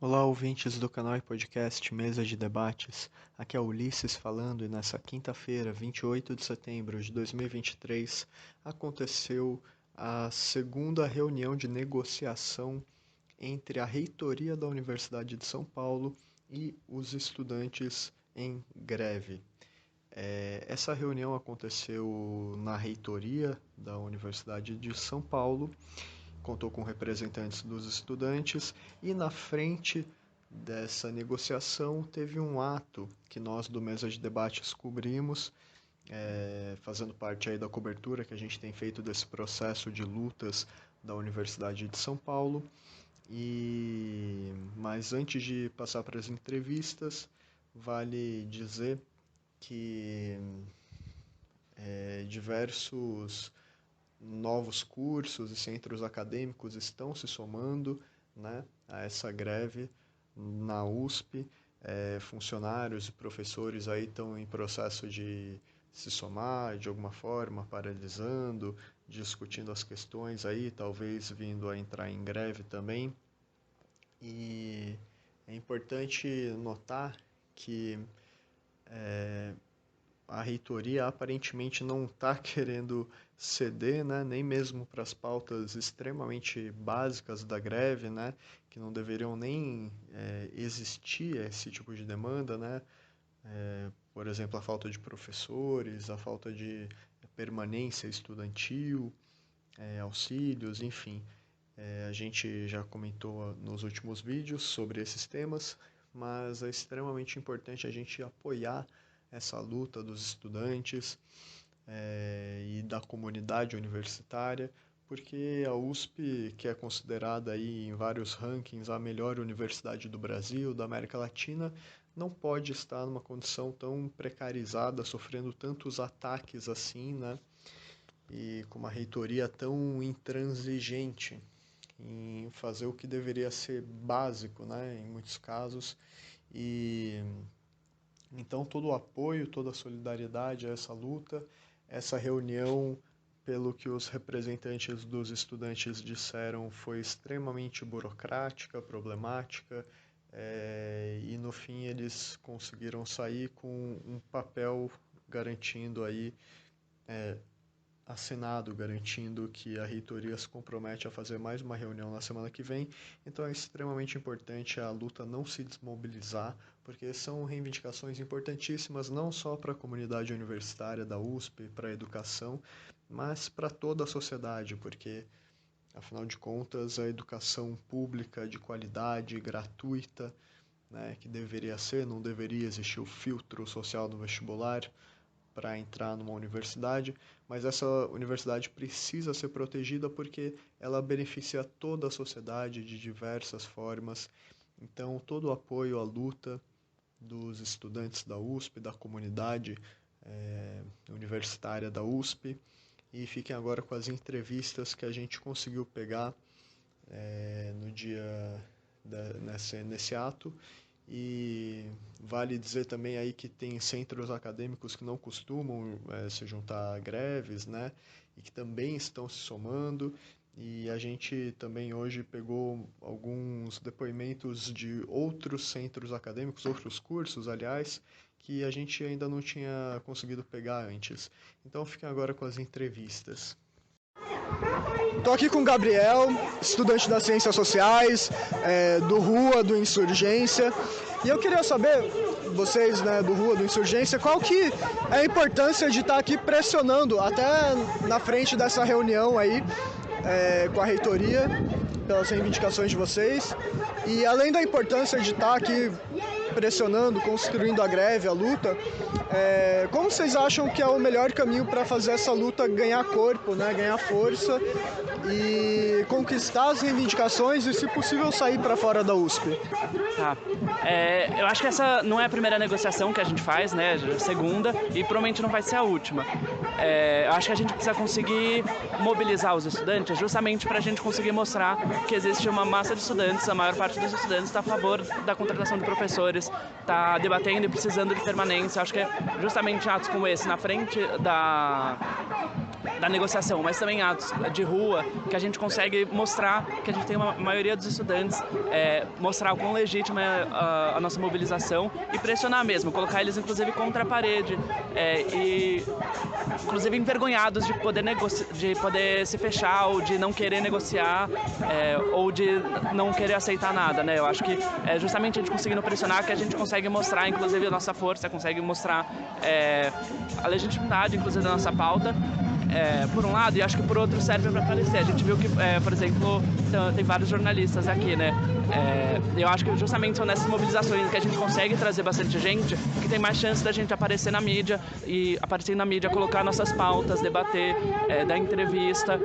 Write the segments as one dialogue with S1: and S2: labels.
S1: Olá, ouvintes do canal e podcast Mesa de Debates. Aqui é Ulisses falando e nessa quinta-feira, 28 de setembro de 2023, aconteceu a segunda reunião de negociação entre a reitoria da Universidade de São Paulo e os estudantes em greve. Essa reunião aconteceu na reitoria da Universidade de São Paulo, contou com representantes dos estudantes e na frente dessa negociação teve um ato que nós do Mesa de Debates cobrimos, fazendo parte aí da cobertura que a gente tem feito desse processo de lutas da Universidade de São Paulo. Mas antes de passar para as entrevistas, vale dizer que diversos novos cursos e centros acadêmicos estão se somando, né, a essa greve na USP. Funcionários e professores aí estão em processo de se somar de alguma forma, paralisando, discutindo as questões aí, talvez vindo a entrar em greve também. E é importante notar que a reitoria aparentemente não está querendo ceder, né, nem mesmo para as pautas extremamente básicas da greve, né, que não deveriam nem existir esse tipo de demanda, né, por exemplo, a falta de professores, a falta de permanência estudantil, auxílios, enfim. A gente já comentou nos últimos vídeos sobre esses temas, mas é extremamente importante a gente apoiar essa luta dos estudantes e da comunidade universitária, porque a USP, que é considerada aí em vários rankings a melhor universidade do Brasil, da América Latina, não pode estar numa condição tão precarizada, sofrendo tantos ataques assim, né? E com uma reitoria tão intransigente em fazer o que deveria ser básico, né, em muitos casos. E então todo o apoio, toda a solidariedade a essa luta. Essa reunião, pelo que os representantes dos estudantes disseram, foi extremamente burocrática, problemática, e no fim eles conseguiram sair com um papel garantindo aí, assinado, garantindo que a reitoria se compromete a fazer mais uma reunião na semana que vem. Então é extremamente importante a luta não se desmobilizar, porque são reivindicações importantíssimas não só para a comunidade universitária da USP, para a educação, mas para toda a sociedade, porque afinal de contas a educação pública de qualidade, gratuita, né, que deveria ser, não deveria existir o filtro social do vestibular para entrar numa universidade, mas essa universidade precisa ser protegida porque ela beneficia toda a sociedade de diversas formas. Então, todo o apoio à luta dos estudantes da USP, da comunidade universitária da USP. E fiquem agora com as entrevistas que a gente conseguiu pegar no dia nesse ato. E vale dizer também aí que tem centros acadêmicos que não costumam se juntar a greves, né? E que também estão se somando. E a gente também hoje pegou alguns depoimentos de outros centros acadêmicos, outros cursos, aliás, que a gente ainda não tinha conseguido pegar antes. Então fiquem agora com as entrevistas. Estou aqui com o Gabriel, estudante das Ciências Sociais, do Rua, do Insurgência. E eu queria saber, vocês, né, do Rua, do Insurgência, qual que é a importância de estar aqui pressionando até na frente dessa reunião aí com a reitoria, pelas reivindicações de vocês. E além da importância de estar aqui pressionando, construindo a greve, a luta, como vocês acham que é o melhor caminho para fazer essa luta ganhar corpo, né, ganhar força e conquistar as reivindicações e, se possível, sair para fora da USP?
S2: Tá. Eu acho que essa não é a primeira negociação que a gente faz, né? A segunda, e provavelmente não vai ser a última. Eu acho que a gente precisa conseguir mobilizar os estudantes justamente para a gente conseguir mostrar que existe uma massa de estudantes, a maior parte dos estudantes está a favor da contratação de professores, está debatendo e precisando de permanência. Acho que é justamente atos como esse, na frente da negociação, mas também atos de rua, que a gente consegue mostrar que a gente tem uma maioria dos estudantes, mostrar o quão legítima é a nossa mobilização e pressionar mesmo, colocar eles inclusive contra a parede e inclusive envergonhados de poder se fechar ou de não querer negociar ou de não querer aceitar nada, né? Eu acho que é justamente a gente conseguindo pressionar que a gente consegue mostrar inclusive a nossa força, consegue mostrar a legitimidade inclusive da nossa pauta. Por um lado, e acho que por outro serve para aparecer. A gente viu que, por exemplo, tem vários jornalistas aqui, né? Eu acho que justamente são nessas mobilizações que a gente consegue trazer bastante gente, que tem mais chance da gente aparecer na mídia e aparecer na mídia, colocar nossas pautas, debater, dar entrevista,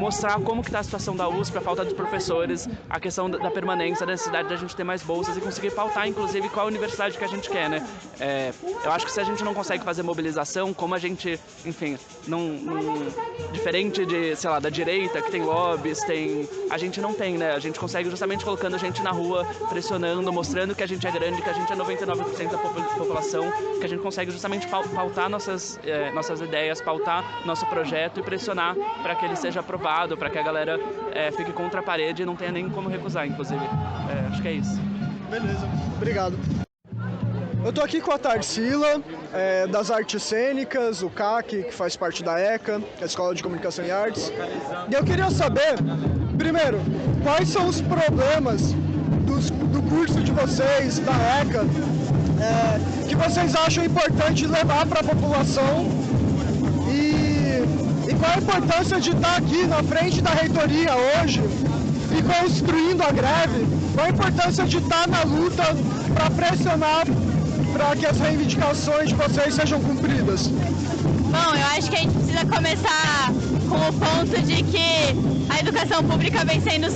S2: mostrar como que está a situação da USP, a falta dos professores, a questão da permanência, a necessidade da gente ter mais bolsas e conseguir pautar, inclusive, qual a universidade que a gente quer, né? Eu acho que se a gente não consegue fazer mobilização, como a gente, enfim, diferente de, sei lá, da direita, que tem lobbies, a gente não tem, né? A gente consegue justamente colocando a gente na rua, pressionando, mostrando que a gente é grande, que a gente é 99% da população, que a gente consegue justamente pautar nossas ideias, pautar nosso projeto e pressionar para que ele seja aprovado, para que a galera fique contra a parede e não tenha nem como recusar, inclusive. Acho que é isso.
S3: Beleza, obrigado. Eu tô aqui com a Tarsila, das Artes Cênicas, o CAC, que faz parte da ECA, a Escola de Comunicação e Artes. E eu queria saber, primeiro, quais são os problemas do curso de vocês, da ECA, que vocês acham importante levar para a população e qual a importância de estar aqui na frente da reitoria hoje e construindo a greve, qual a importância de estar na luta para pressionar para que as reivindicações de vocês sejam cumpridas?
S4: Bom, eu acho que a gente precisa começar com o ponto de que a educação pública vem sendo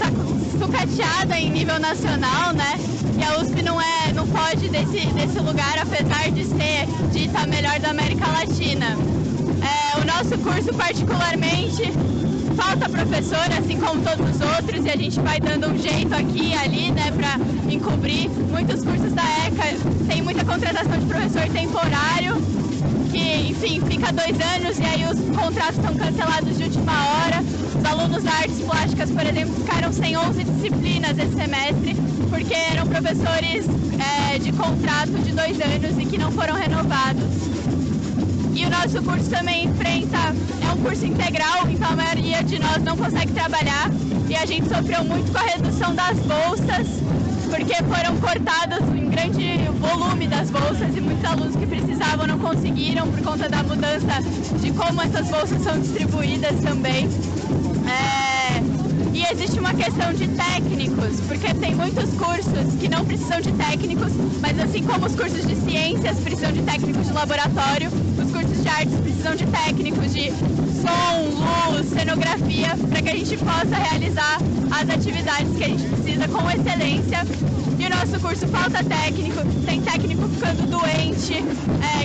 S4: sucateada em nível nacional, né? E a USP não pode desse lugar, apesar de ser dita a melhor da América Latina. O nosso curso particularmente falta professor, assim como todos os outros, e a gente vai dando um jeito aqui e ali, né, para encobrir. Muitos cursos da ECA tem muita contratação de professor temporário, que, enfim, fica 2 anos e aí os contratos são cancelados de última hora. Os alunos da artes plásticas, por exemplo, ficaram sem 11 disciplinas esse semestre, porque eram professores de contrato de 2 anos e que não foram renovados. E o nosso curso também é um curso integral, então a maioria de nós não consegue trabalhar e a gente sofreu muito com a redução das bolsas, porque foram cortadas em grande volume das bolsas e muitos alunos que precisavam não conseguiram por conta da mudança de como essas bolsas são distribuídas também. E existe uma questão de técnicos, porque tem muitos cursos que não precisam de técnicos, mas assim como os cursos de ciências precisam de técnicos de laboratório, os cursos de artes precisam de técnicos de som, luz, cenografia, para que a gente possa realizar as atividades que a gente precisa com excelência. E o nosso curso falta técnico, tem técnico ficando doente,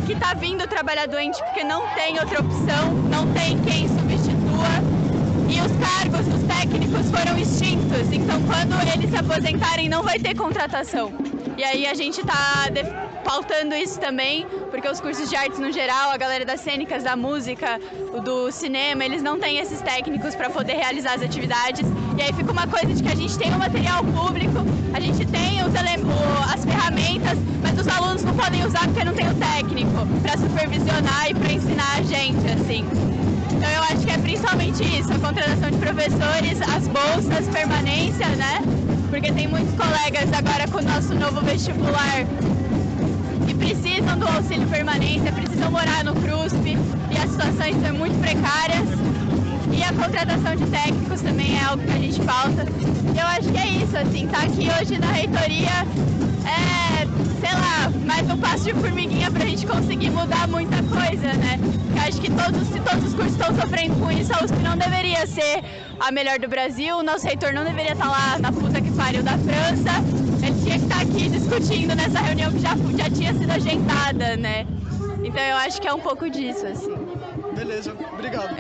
S4: que está vindo trabalhar doente porque não tem outra opção, não tem quem substitua. E os cargos dos técnicos foram extintos, então quando eles se aposentarem não vai ter contratação. E aí a gente está pautando isso também, porque os cursos de artes no geral, a galera das cênicas, da música, do cinema, eles não têm esses técnicos para poder realizar as atividades. E aí fica uma coisa de que a gente tem o material público, a gente tem as ferramentas, mas os alunos não podem usar porque não tem o técnico para supervisionar e para ensinar a gente, assim. Então eu acho que é principalmente isso, a contratação de professores, as bolsas, permanência, né? Porque tem muitos colegas agora com o nosso novo vestibular que precisam do auxílio permanência, precisam morar no CRUSP e as situações são muito precárias. E a contratação de técnicos também é algo que a gente pauta. Eu acho que é isso, assim, tá aqui hoje na reitoria sei lá, mais um passo de formiguinha pra gente conseguir mudar muita coisa, né? Eu acho que se todos os cursos estão sofrendo com isso, a USP não deveria ser a melhor do Brasil, o nosso reitor não deveria estar lá na puta que pariu da França, ele tinha que estar aqui discutindo nessa reunião que já tinha sido agendada, né? Então eu acho que é um pouco disso, assim.
S3: Beleza, obrigado.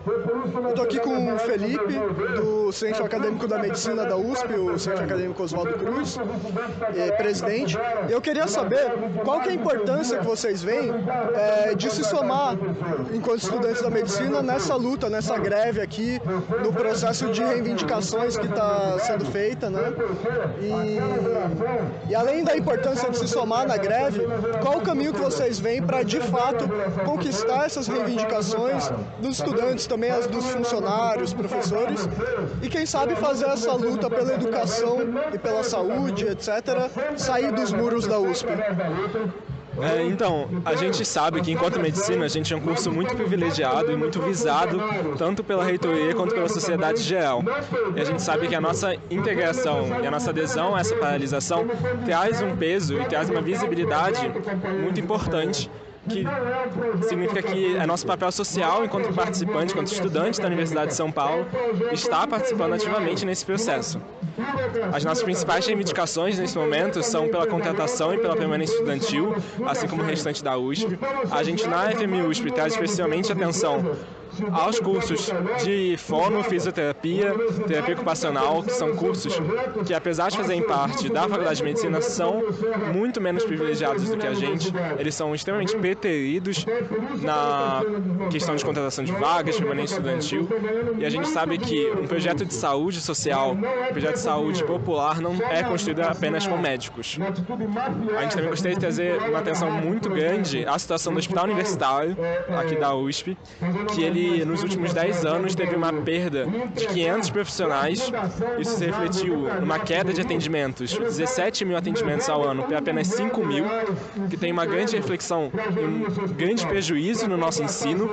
S5: Foi por isso
S3: Eu estou aqui com o Felipe, do Centro Acadêmico da Medicina da USP, o Centro Acadêmico Oswaldo Cruz, presidente. Eu queria saber qual que é a importância que vocês veem de se somar, enquanto estudantes da medicina, nessa luta, nessa greve aqui, no processo de reivindicações que está sendo feita, né? E além da importância de se somar na greve, qual o caminho que vocês veem para, de fato, conquistar essas reivindicações dos estudantes, também as dos funcionários, professores, e quem sabe fazer essa luta pela educação e pela saúde, etc., sair dos muros da USP?
S5: Então, a gente sabe que enquanto medicina a gente é um curso muito privilegiado e muito visado, tanto pela reitoria quanto pela sociedade geral. E a gente sabe que a nossa integração e a nossa adesão a essa paralisação traz um peso e traz uma visibilidade muito importante, que significa que é nosso papel social enquanto participante, enquanto estudante da Universidade de São Paulo, estar participando ativamente nesse processo. As nossas principais reivindicações nesse momento são pela contratação e pela permanência estudantil, assim como o restante da USP. A gente na FMUSP traz especialmente atenção aos cursos de fono, fisioterapia, terapia ocupacional, que são cursos que, apesar de fazerem parte da Faculdade de Medicina, são muito menos privilegiados do que a gente. Eles são extremamente preteridos na questão de contratação de vagas, permanência estudantil, e a gente sabe que um projeto de saúde social, um projeto de saúde popular, não é construído apenas com médicos. A gente também gostaria de trazer uma atenção muito grande à situação do Hospital Universitário, aqui da USP, que ele nos últimos 10 anos teve uma perda de 500 profissionais. Isso se refletiu numa queda de atendimentos, 17 mil atendimentos ao ano para apenas 5 mil, que tem uma grande reflexão e um grande prejuízo no nosso ensino.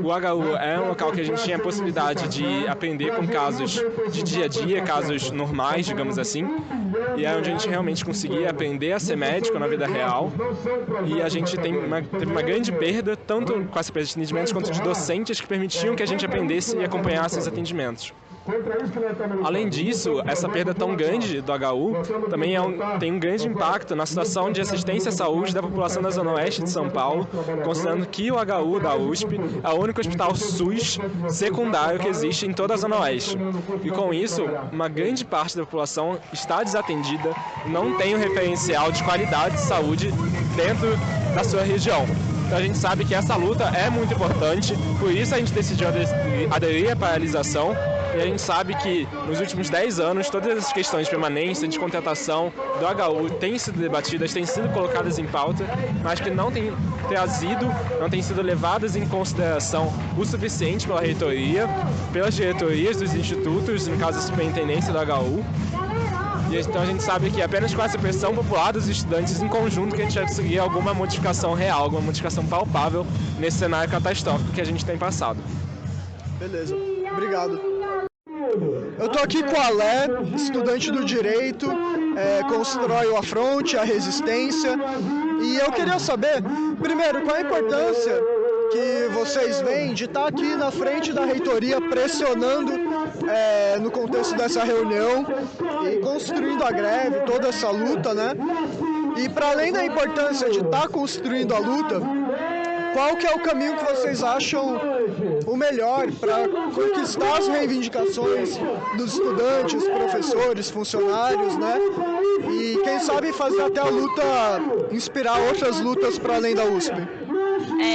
S5: O HU é um local que a gente tinha a possibilidade de aprender com casos de dia a dia, casos normais, digamos assim, e é onde a gente realmente conseguia aprender a ser médico na vida real. E a gente teve uma grande perda, tanto com essa perda de atendimentos quanto de docentes que permitiam que a gente aprendesse e acompanhasse os atendimentos. Além disso, essa perda tão grande do HU também tem um grande impacto na situação de assistência à saúde da população da Zona Oeste de São Paulo, considerando que o HU da USP é o único hospital SUS secundário que existe em toda a Zona Oeste. E com isso, uma grande parte da população está desatendida, não tem um referencial de qualidade de saúde dentro da sua região. Então a gente sabe que essa luta é muito importante, por isso a gente decidiu aderir à paralisação. E a gente sabe que nos últimos 10 anos todas essas questões de permanência, de contratação do HU têm sido debatidas, têm sido colocadas em pauta, mas que não têm sido levadas em consideração o suficiente pela reitoria, pelas diretorias dos institutos, no caso a superintendência do HU. E então a gente sabe que apenas com essa pressão popular dos estudantes em conjunto que a gente vai conseguir alguma modificação real, alguma modificação palpável nesse cenário catastrófico que a gente tem passado.
S3: Beleza, obrigado. Eu estou aqui com o Alé, estudante do Direito, constrói o Afronte, a Resistência, e eu queria saber, primeiro, qual a importância que vocês veem de estar aqui na frente da reitoria pressionando no contexto dessa reunião e construindo a greve, toda essa luta, né? E para além da importância de estar construindo a luta, qual que é o caminho que vocês acham o melhor para conquistar as reivindicações dos estudantes, professores, funcionários, né? E quem sabe fazer até a luta, inspirar outras lutas para além da USP?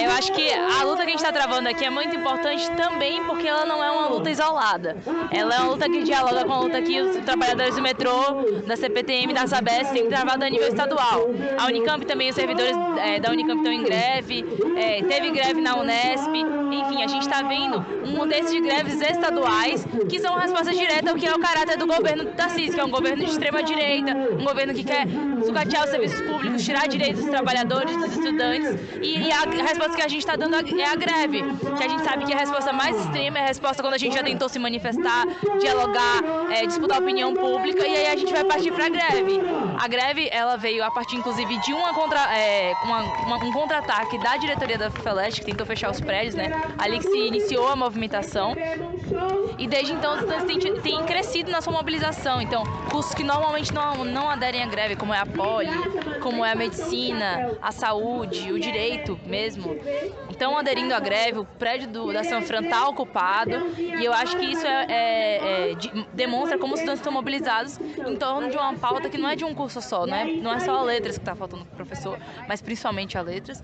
S6: Eu acho que a luta que a gente está travando aqui é muito importante também porque ela não é uma luta isolada. Ela é uma luta que dialoga com a luta que os trabalhadores do metrô, da CPTM, da Sabesp têm travado a nível estadual. A Unicamp também, os servidores da Unicamp estão em greve, teve greve na Unesp. Enfim, a gente está vendo um contexto de greves estaduais que são uma resposta direta ao que é o caráter do governo do Tarcísio, que é um governo de extrema-direita, um governo que quer sucatear os serviços públicos, tirar direitos dos trabalhadores, dos estudantes, e a resposta que a gente está dando é a greve, que a gente sabe que a resposta mais extrema é a resposta quando a gente já tentou se manifestar, dialogar, disputar a opinião pública, e aí a gente vai partir para a greve. A greve, ela veio a partir, inclusive, de um contra-ataque da diretoria da FEFELESH, que tentou fechar os prédios, né? Ali que se iniciou a movimentação, e desde então os estudantes têm crescido na sua mobilização. Então, cursos que normalmente não aderem à greve, como é a Poli, como é a medicina, a saúde, o direito mesmo, estão aderindo à greve, o prédio da Sanfran está ocupado, e eu acho que isso demonstra como os estudantes estão mobilizados em torno de uma pauta que não é de um curso só, não é só a letras que está faltando para o professor, mas principalmente a letras,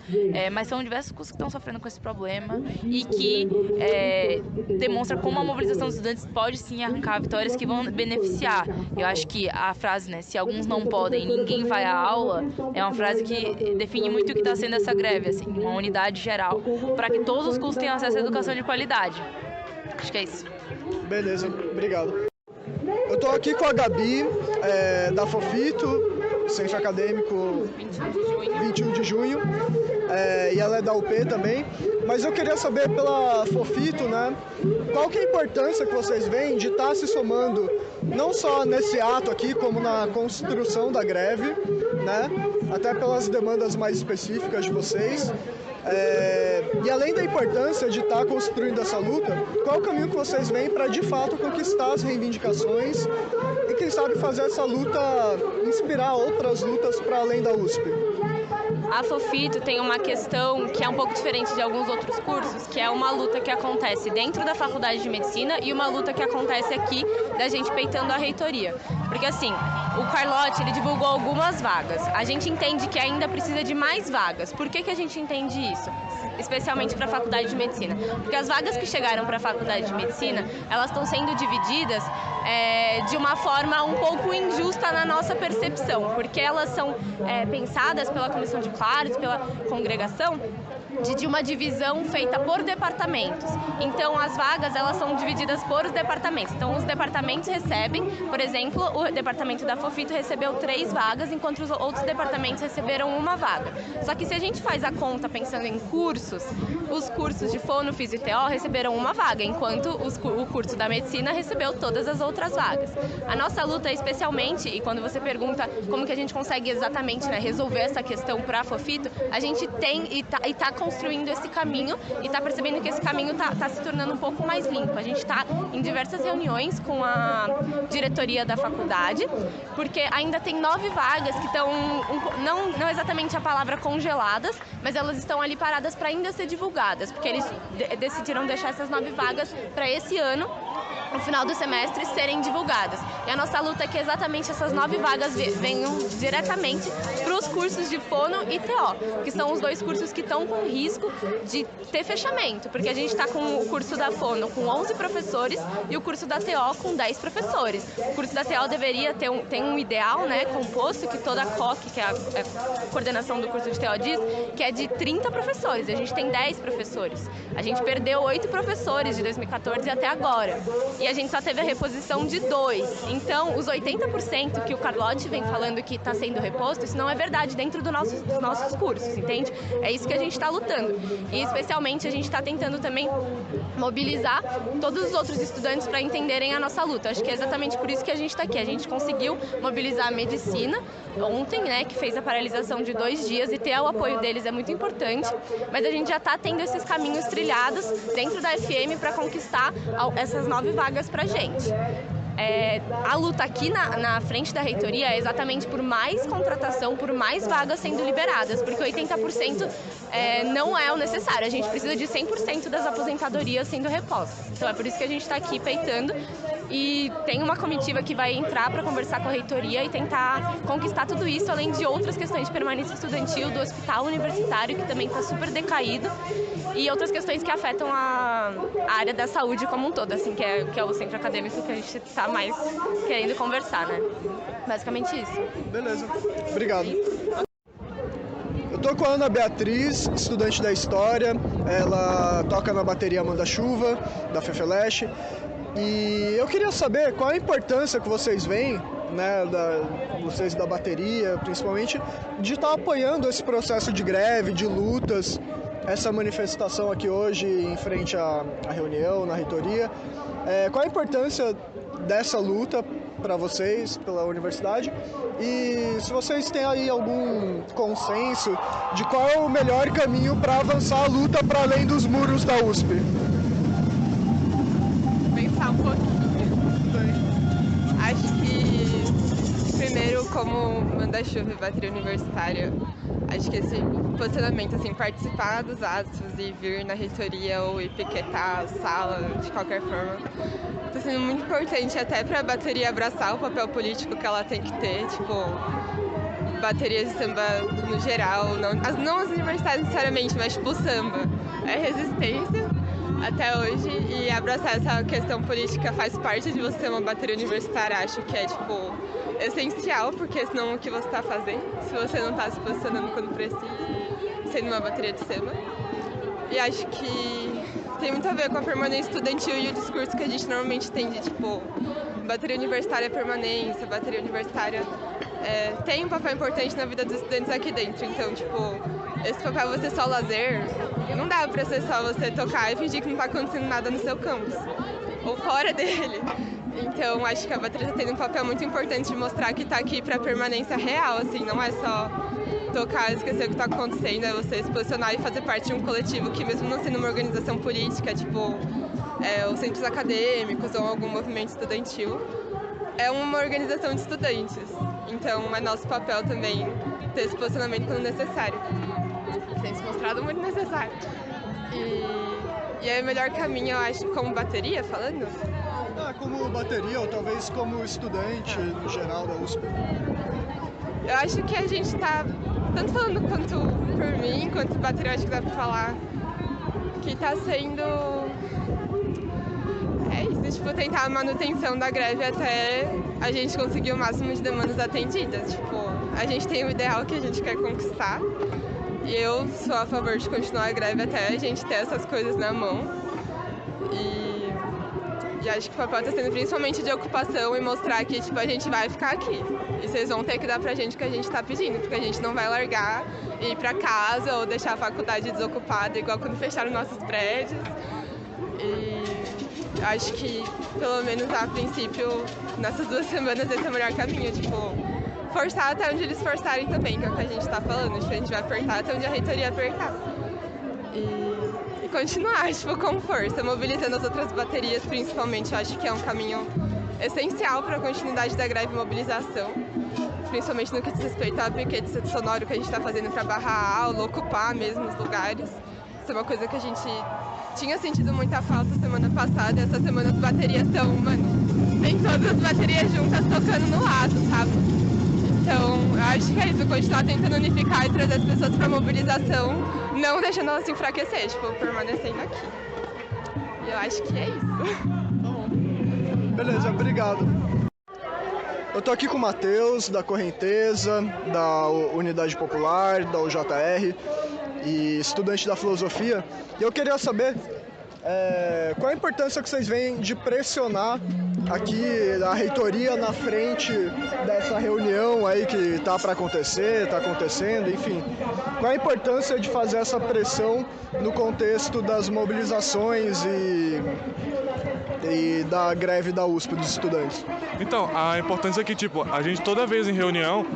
S6: mas são diversos cursos que estão sofrendo com esse problema e que demonstra como a mobilização dos estudantes pode sim arrancar vitórias que vão beneficiar. Eu acho que a frase, se alguns não podem, ninguém vai à aula, é uma frase que define muito o que está sendo essa greve, assim, uma unidade geral, para que todos os cursos tenham acesso à educação de qualidade. Acho que é isso.
S3: Beleza, obrigado. Eu tô aqui com a Gabi, da Fofito, Centro Acadêmico 21 de junho, e ela é da UP também, mas eu queria saber pela Fofito, qual que é a importância que vocês veem de estar se somando, não só nesse ato aqui, como na construção da greve, até pelas demandas mais específicas de vocês. E além da importância de estar construindo essa luta, qual é o caminho que vocês veem para de fato conquistar as reivindicações e quem sabe fazer essa luta inspirar outras lutas para além da USP?
S7: A Fofito tem uma questão que é um pouco diferente de alguns outros cursos, que é uma luta que acontece dentro da Faculdade de Medicina e uma luta que acontece aqui da gente peitando a reitoria. Porque assim, o Carlotti, ele divulgou algumas vagas. A gente entende que ainda precisa de mais vagas. Por que a gente entende isso? Especialmente para a Faculdade de Medicina. Porque as vagas que chegaram para a Faculdade de Medicina, elas estão sendo divididas de uma forma um pouco injusta na nossa percepção. Porque elas são pensadas pela Comissão de Claros, pela congregação, de uma divisão feita por departamentos. Então, as vagas, elas são divididas por departamentos. Então, os departamentos recebem, por exemplo, o departamento da Fofito recebeu 3 vagas, enquanto os outros departamentos receberam 1 vaga. Só que se a gente faz a conta pensando em cursos, os cursos de Fono, Físio e TO receberam 1 vaga, enquanto o curso da Medicina recebeu todas as outras vagas. A nossa luta, especialmente, e quando você pergunta como que a gente consegue exatamente resolver essa questão para a Fofito, a gente tem e está construindo esse caminho e está percebendo que esse caminho está se tornando um pouco mais limpo. A gente está em diversas reuniões com a diretoria da faculdade, porque ainda tem 9 vagas que estão, não exatamente a palavra congeladas, mas elas estão ali paradas para ainda ser divulgadas, porque eles decidiram deixar essas 9 vagas para esse ano, no final do semestre, serem divulgadas. E a nossa luta é que exatamente essas 9 vagas venham diretamente para os cursos de Fono e TO, que são os 2 cursos que estão com risco de ter fechamento, porque a gente está com o curso da Fono com 11 professores e o curso da TO com 10 professores. O curso da TO deveria ter um ideal, composto, que toda a COC, que é a coordenação do curso de TO, diz, que é de 30 professores. A gente tem 10 professores. A gente perdeu 8 professores de 2014 até agora. E a gente só teve a reposição de 2. Então, os 80% que o Carlotti vem falando que está sendo reposto, isso não é verdade dentro dos nossos cursos, entende? É isso que a gente está lutando. E, especialmente, a gente está tentando também mobilizar todos os outros estudantes para entenderem a nossa luta. Acho que é exatamente por isso que a gente está aqui. A gente conseguiu mobilizar a medicina ontem, que fez a paralisação de 2 dias, e ter o apoio deles é muito importante, mas a gente já está tendo esses caminhos trilhados dentro da FM para conquistar essas 9 vagas para a gente. A luta aqui na frente da reitoria é exatamente por mais contratação, por mais vagas sendo liberadas, porque 80% não é o necessário. A gente precisa de 100% das aposentadorias sendo repostas. Então é por isso que a gente está aqui peitando, e tem uma comitiva que vai entrar para conversar com a reitoria e tentar conquistar tudo isso, além de outras questões de permanência estudantil do hospital universitário, que também está super decaído, e outras questões que afetam a área da saúde como um todo, assim, que é o centro acadêmico que a gente está mais querendo conversar, Basicamente isso.
S3: Beleza, obrigado. Eu tô com a Ana Beatriz, estudante da História. Ela toca na bateria Manda-Chuva, da FEFELESH. E eu queria saber qual a importância que vocês veem, vocês da bateria, principalmente, de estar apoiando esse processo de greve, de lutas, essa manifestação aqui hoje em frente à reunião, na reitoria. Qual a importância dessa luta para vocês, pela universidade, e se vocês têm aí algum consenso de qual é o melhor caminho para avançar a luta para além dos muros da USP?
S8: Pensar um pouquinho. Acho que, primeiro, como Manda-Chuva e bateria universitária, Acho que esse posicionamento, assim, participar dos atos e vir na reitoria ou ir piquetar a sala de qualquer forma, está sendo muito importante até para a bateria abraçar o papel político que ela tem que ter, tipo, baterias de samba no geral, não as universitárias necessariamente, mas tipo o samba. É resistência até hoje e abraçar essa questão política faz parte de você ter uma bateria universitária, acho que é tipo essencial, porque senão o que você está fazendo, se você não está se posicionando quando precisa, sendo uma bateria de samba. E acho que tem muito a ver com a permanência estudantil e o discurso que a gente normalmente tem de tipo, bateria universitária é permanência, bateria universitária tem um papel importante na vida dos estudantes aqui dentro. Então, tipo, esse papel você só lazer, não dá pra ser só você tocar e fingir que não tá acontecendo nada no seu campus, ou fora dele. Então, acho que a bateria tá tendo um papel muito importante de mostrar que tá aqui pra permanência real, assim, não é só tocar e esquecer o que tá acontecendo, é você se posicionar e fazer parte de um coletivo que, mesmo não sendo uma organização política, tipo, os centros acadêmicos ou algum movimento estudantil, é uma organização de estudantes. Então, é nosso papel também ter esse posicionamento quando necessário. Tem se mostrado muito necessário. E é o melhor caminho, eu acho, como bateria, falando?
S3: Como bateria ou talvez como estudante no geral da USP.
S8: Eu acho que a gente está, tanto falando quanto por mim, quanto bateria, acho que dá pra falar, que está sendo... isso, tipo, tentar a manutenção da greve até a gente conseguir o máximo de demandas atendidas. Tipo, a gente tem o ideal que a gente quer conquistar e eu sou a favor de continuar a greve até a gente ter essas coisas na mão. E acho que o papel está sendo principalmente de ocupação e mostrar que, tipo, a gente vai ficar aqui. E vocês vão ter que dar pra gente o que a gente está pedindo, porque a gente não vai largar e ir pra casa ou deixar a faculdade desocupada, igual quando fecharam nossos prédios. E acho que, pelo menos a princípio, nessas 2 semanas, esse é o melhor caminho, tipo, forçar até onde eles forçarem também, que é o que a gente tá falando, tipo, a gente vai apertar até onde a reitoria apertar. E continuar, tipo, com força, mobilizando as outras baterias, principalmente, eu acho que é um caminho essencial para a continuidade da greve e mobilização, principalmente no que diz respeito ao piquete sonoro que a gente tá fazendo para barrar a aula, ocupar mesmo os lugares. Isso é uma coisa que a gente tinha sentido muita falta semana passada, e essa semana as baterias estão, tem todas as baterias juntas tocando no lado, sabe? Então, eu acho que é isso, continuar tentando unificar e trazer as pessoas para mobilização, não deixando elas se enfraquecer, tipo, permanecendo aqui. E eu acho que é isso.
S3: Beleza, obrigado. Eu tô aqui com o Matheus, da Correnteza, da Unidade Popular, da UJR, e estudante da filosofia, e eu queria saber qual a importância que vocês veem de pressionar aqui a reitoria na frente dessa reunião aí que está para acontecer, está acontecendo, enfim. Qual a importância de fazer essa pressão no contexto das mobilizações e da greve da USP dos estudantes?
S9: Então, a importância é que, tipo, a gente toda vez em reunião,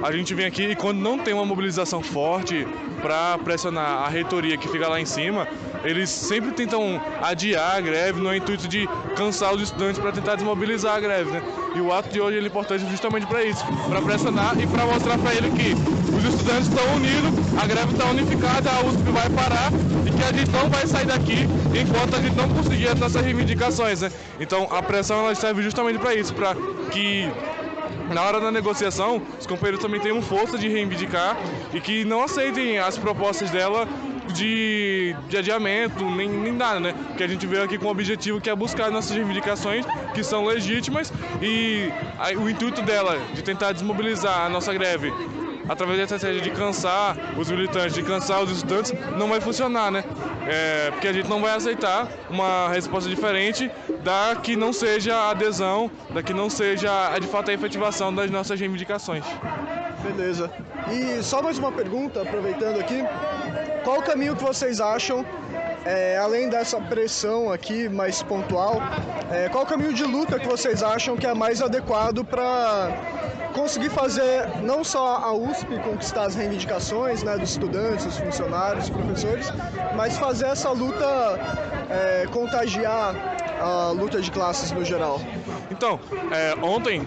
S9: a gente vem aqui e quando não tem uma mobilização forte para pressionar a reitoria que fica lá em cima, eles sempre tentam adiar a greve no intuito de cansar os estudantes para tentar desmobilizar a greve, né? E o ato de hoje é importante justamente para isso, para pressionar e para mostrar para ele que os estudantes estão unidos, a greve está unificada, a USP vai parar e que a gente não vai sair daqui enquanto a gente não conseguir as nossas reivindicações, né? Então a pressão ela serve justamente para isso, para que na hora da negociação os companheiros também tenham força de reivindicar e que não aceitem as propostas dela de adiamento, nem nada, né? Que a gente veio aqui com o objetivo que é buscar nossas reivindicações, que são legítimas, e o intuito dela de tentar desmobilizar a nossa greve através da estratégia de cansar os militantes, de cansar os estudantes, não vai funcionar, né? Porque a gente não vai aceitar uma resposta diferente da que não seja a adesão, da que não seja, de fato, a efetivação das nossas reivindicações.
S3: Beleza. E só mais uma pergunta, aproveitando aqui. Qual o caminho que vocês acham, além dessa pressão aqui mais pontual, qual o caminho de luta que vocês acham que é mais adequado para conseguir fazer não só a USP conquistar as reivindicações, né, dos estudantes, dos funcionários, dos professores, mas fazer essa luta contagiar a luta de classes no geral?
S9: Então, ontem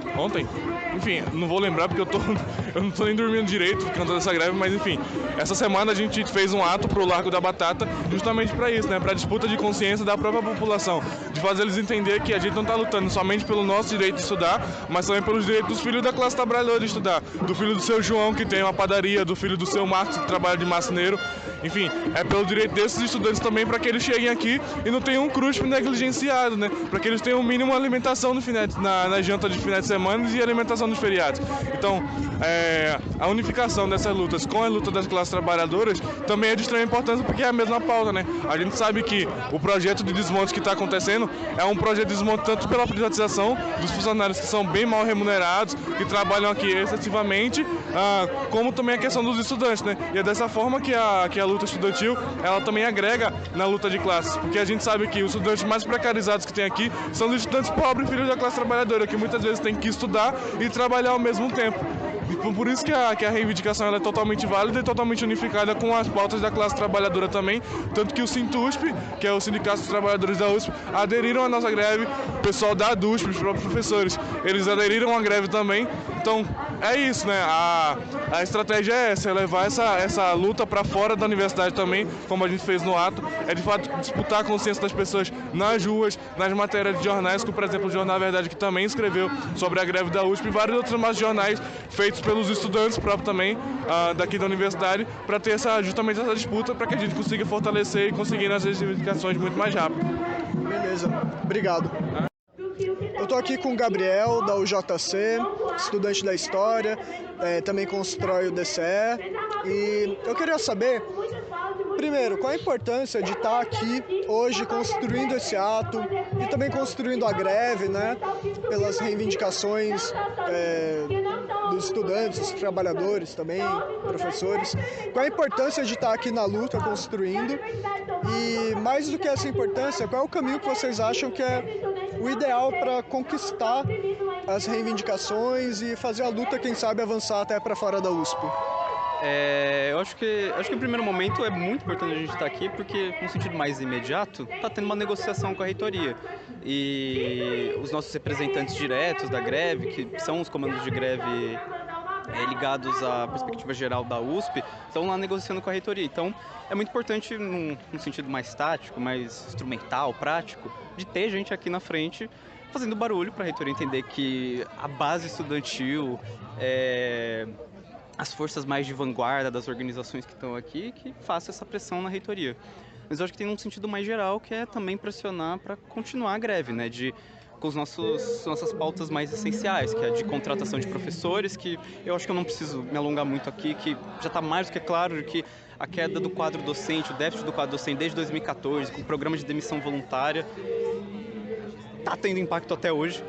S9: enfim, não vou lembrar porque eu não tô nem dormindo direito cantando essa greve, mas enfim, essa semana a gente fez um ato pro Largo da Batata justamente para isso, né, para disputa de consciência da própria população, de fazer eles entender que a gente não tá lutando somente pelo nosso direito de estudar, mas também pelos direitos dos filhos da classe trabalhadora de estudar, do filho do seu João que tem uma padaria, do filho do seu Marcos que trabalha de marceneiro, enfim, é pelo direito desses estudantes também para que eles cheguem aqui e não tenham um CRUSP negligenciado, né, para que eles tenham o mínimo alimentação no na janta de finais de semana e alimentação nos feriados. Então, a unificação dessas lutas com a luta das classes trabalhadoras também é de extrema importância porque é a mesma pauta, né? A gente sabe que o projeto de desmonte que está acontecendo é um projeto de desmonte tanto pela privatização dos funcionários que são bem mal remunerados, que trabalham aqui excessivamente, como também a questão dos estudantes, né? E é dessa forma que a luta estudantil, ela também agrega na luta de classes, porque a gente sabe que os estudantes mais precarizados que tem aqui são os estudantes pobres, filhos da classe trabalhadora, que muitas vezes têm que estudar e trabalhar ao mesmo tempo. E por isso que a reivindicação ela é totalmente válida e totalmente unificada com as pautas da classe trabalhadora também, tanto que o SINTUSP, que é o Sindicato dos Trabalhadores da USP, aderiram à nossa greve, o pessoal da DUSP, os próprios professores, eles aderiram à greve também. Então, é isso, né? A estratégia é essa, é levar essa luta para fora da universidade também, como a gente fez no ato, é de fato disputar a consciência das pessoas nas ruas, nas matérias de jornais, como por exemplo o Jornal Verdade, que também escreveu sobre a greve da USP, e vários outros mais jornais feitos pelos estudantes próprios também daqui da universidade, para ter justamente essa disputa, para que a gente consiga fortalecer e conseguir nas reivindicações muito mais rápido.
S3: Beleza, obrigado. Eu estou aqui com o Gabriel, da UJC, estudante da História, também constrói o DCE, e eu queria saber, primeiro, qual a importância de estar aqui hoje construindo esse ato e também construindo a greve, né, pelas reivindicações dos estudantes, dos trabalhadores também, professores. Qual a importância de estar aqui na luta construindo e, mais do que essa importância, qual é o caminho que vocês acham que é o ideal para conquistar as reivindicações e fazer a luta, quem sabe, avançar até para fora da USP?
S10: Eu acho que no primeiro momento é muito importante a gente estar aqui porque, no sentido mais imediato, está tendo uma negociação com a reitoria. E os nossos representantes diretos da greve, que são os comandos de greve ligados à perspectiva geral da USP, estão lá negociando com a reitoria. Então, é muito importante, num sentido mais tático, mais instrumental, prático, de ter gente aqui na frente fazendo barulho para a reitoria entender que a base estudantil, as forças mais de vanguarda das organizações que estão aqui, que faça essa pressão na reitoria. Mas eu acho que tem um sentido mais geral, que é também pressionar para continuar a greve, né? Com nossas pautas mais essenciais, que é a de contratação de professores, que eu acho que eu não preciso me alongar muito aqui, que já está mais do que claro que a queda do quadro docente, o déficit do quadro docente desde 2014, com o programa de demissão voluntária, está tendo impacto até hoje.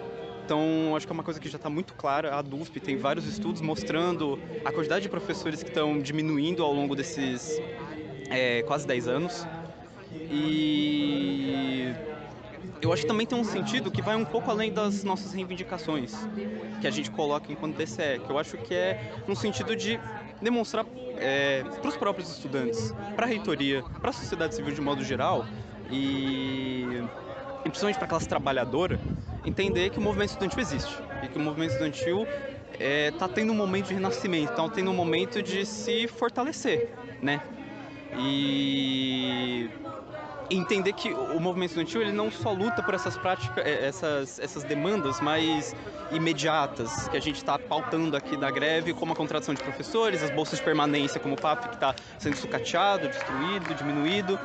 S10: Então, acho que é uma coisa que já está muito clara. A DUSP tem vários estudos mostrando a quantidade de professores que estão diminuindo ao longo desses quase 10 anos. E eu acho que também tem um sentido que vai um pouco além das nossas reivindicações, que a gente coloca enquanto DCE, que eu acho que é no sentido de demonstrar para os próprios estudantes, para a reitoria, para a sociedade civil de modo geral, e principalmente para a classe trabalhadora, entender que o movimento estudantil existe e que o movimento estudantil está tendo um momento de renascimento, está tendo um momento de se fortalecer, né? E entender que o movimento estudantil ele não só luta por essas práticas, essas demandas mais imediatas que a gente está pautando aqui da greve, como a contratação de professores, as bolsas de permanência, como o PAP, que está sendo sucateado, destruído, diminuído.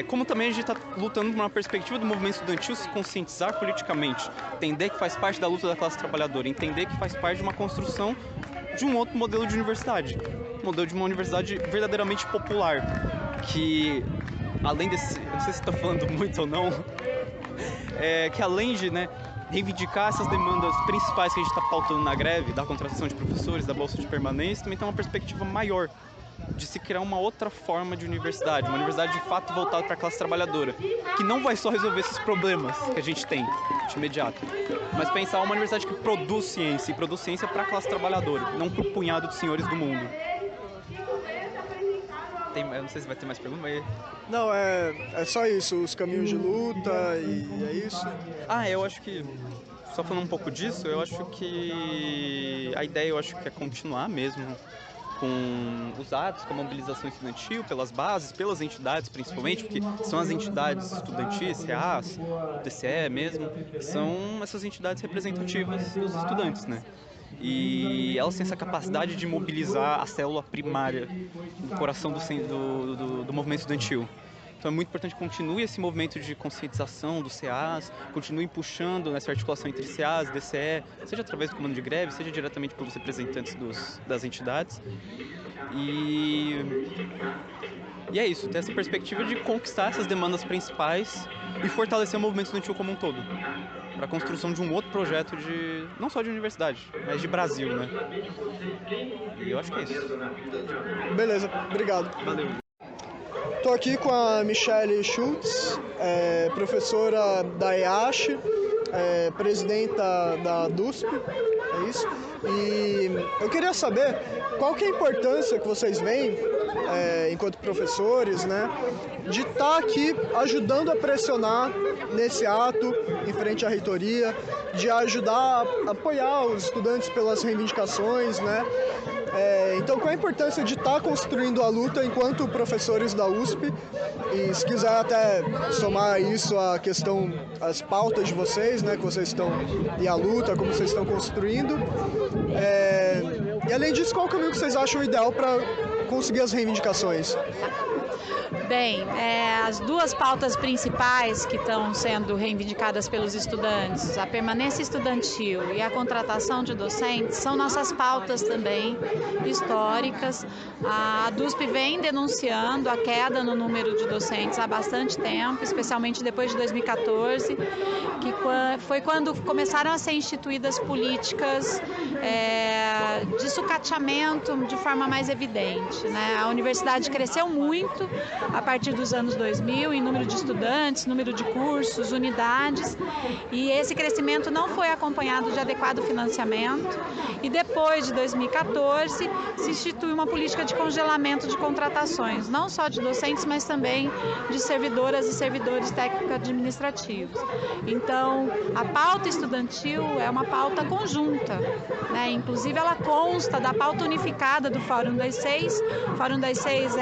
S10: Como também a gente está lutando por uma perspectiva do movimento estudantil se conscientizar politicamente, entender que faz parte da luta da classe trabalhadora, entender que faz parte de uma construção de um outro modelo de universidade, modelo de uma universidade verdadeiramente popular, que além desse, não sei se está falando muito ou não, que além de reivindicar essas demandas principais que a gente está pautando na greve, da contratação de professores, da bolsa de permanência, também tem uma perspectiva maior de se criar uma outra forma de universidade, uma universidade de fato voltada para a classe trabalhadora, que não vai só resolver esses problemas que a gente tem de imediato, mas pensar uma universidade que produz ciência, e produz ciência para a classe trabalhadora, não para o punhado de senhores do mundo. Eu não sei se vai ter mais pergunta, mas...
S3: Não, é só isso, os caminhos de luta e é isso.
S10: Eu acho que só falando um pouco disso, eu acho que a ideia é continuar mesmo com os atos, com a mobilização estudantil, pelas bases, pelas entidades principalmente, porque são as entidades estudantis, CEAS, TCE mesmo, que são essas entidades representativas dos estudantes, né? E elas têm essa capacidade de mobilizar a célula primária do coração do movimento estudantil. Então é muito importante que continue esse movimento de conscientização do CEAS, continue puxando nessa articulação entre CEAS e DCE, seja através do comando de greve, seja diretamente pelos representantes das entidades. E é isso, ter essa perspectiva de conquistar essas demandas principais e fortalecer o movimento estudantil como um todo, para a construção de um outro projeto não só de universidade, mas de Brasil, né? E eu acho que é isso.
S3: Beleza, obrigado.
S10: Valeu.
S3: Estou aqui com a Michelle Schultz, professora da EASH, presidenta da DUSP, é isso? E eu queria saber qual que é a importância que vocês veem, enquanto professores, né, de estar aqui ajudando a pressionar nesse ato em frente à reitoria, de ajudar a apoiar os estudantes pelas reivindicações, né? Então, qual a importância de estar construindo a luta enquanto professores da USP? E se quiser até somar isso à questão, as pautas de vocês, né, que vocês estão, e a luta, como vocês estão construindo. E além disso, qual o caminho que vocês acham ideal para conseguir as reivindicações?
S11: Bem, as duas pautas principais que estão sendo reivindicadas pelos estudantes, a permanência estudantil e a contratação de docentes, são nossas pautas também históricas. A DUSP vem denunciando a queda no número de docentes há bastante tempo, especialmente depois de 2014, que foi quando começaram a ser instituídas políticas de sucateamento de forma mais evidente, né? A universidade cresceu muito a partir dos anos 2000 em número de estudantes, número de cursos, unidades, e esse crescimento não foi acompanhado de adequado financiamento, e depois de 2014 se institui uma política de congelamento de contratações, não só de docentes, mas também de servidoras e servidores técnico-administrativos. Então, a pauta estudantil é uma pauta conjunta, né? Inclusive ela consta da pauta unificada do Fórum das Seis. O Fórum das Seis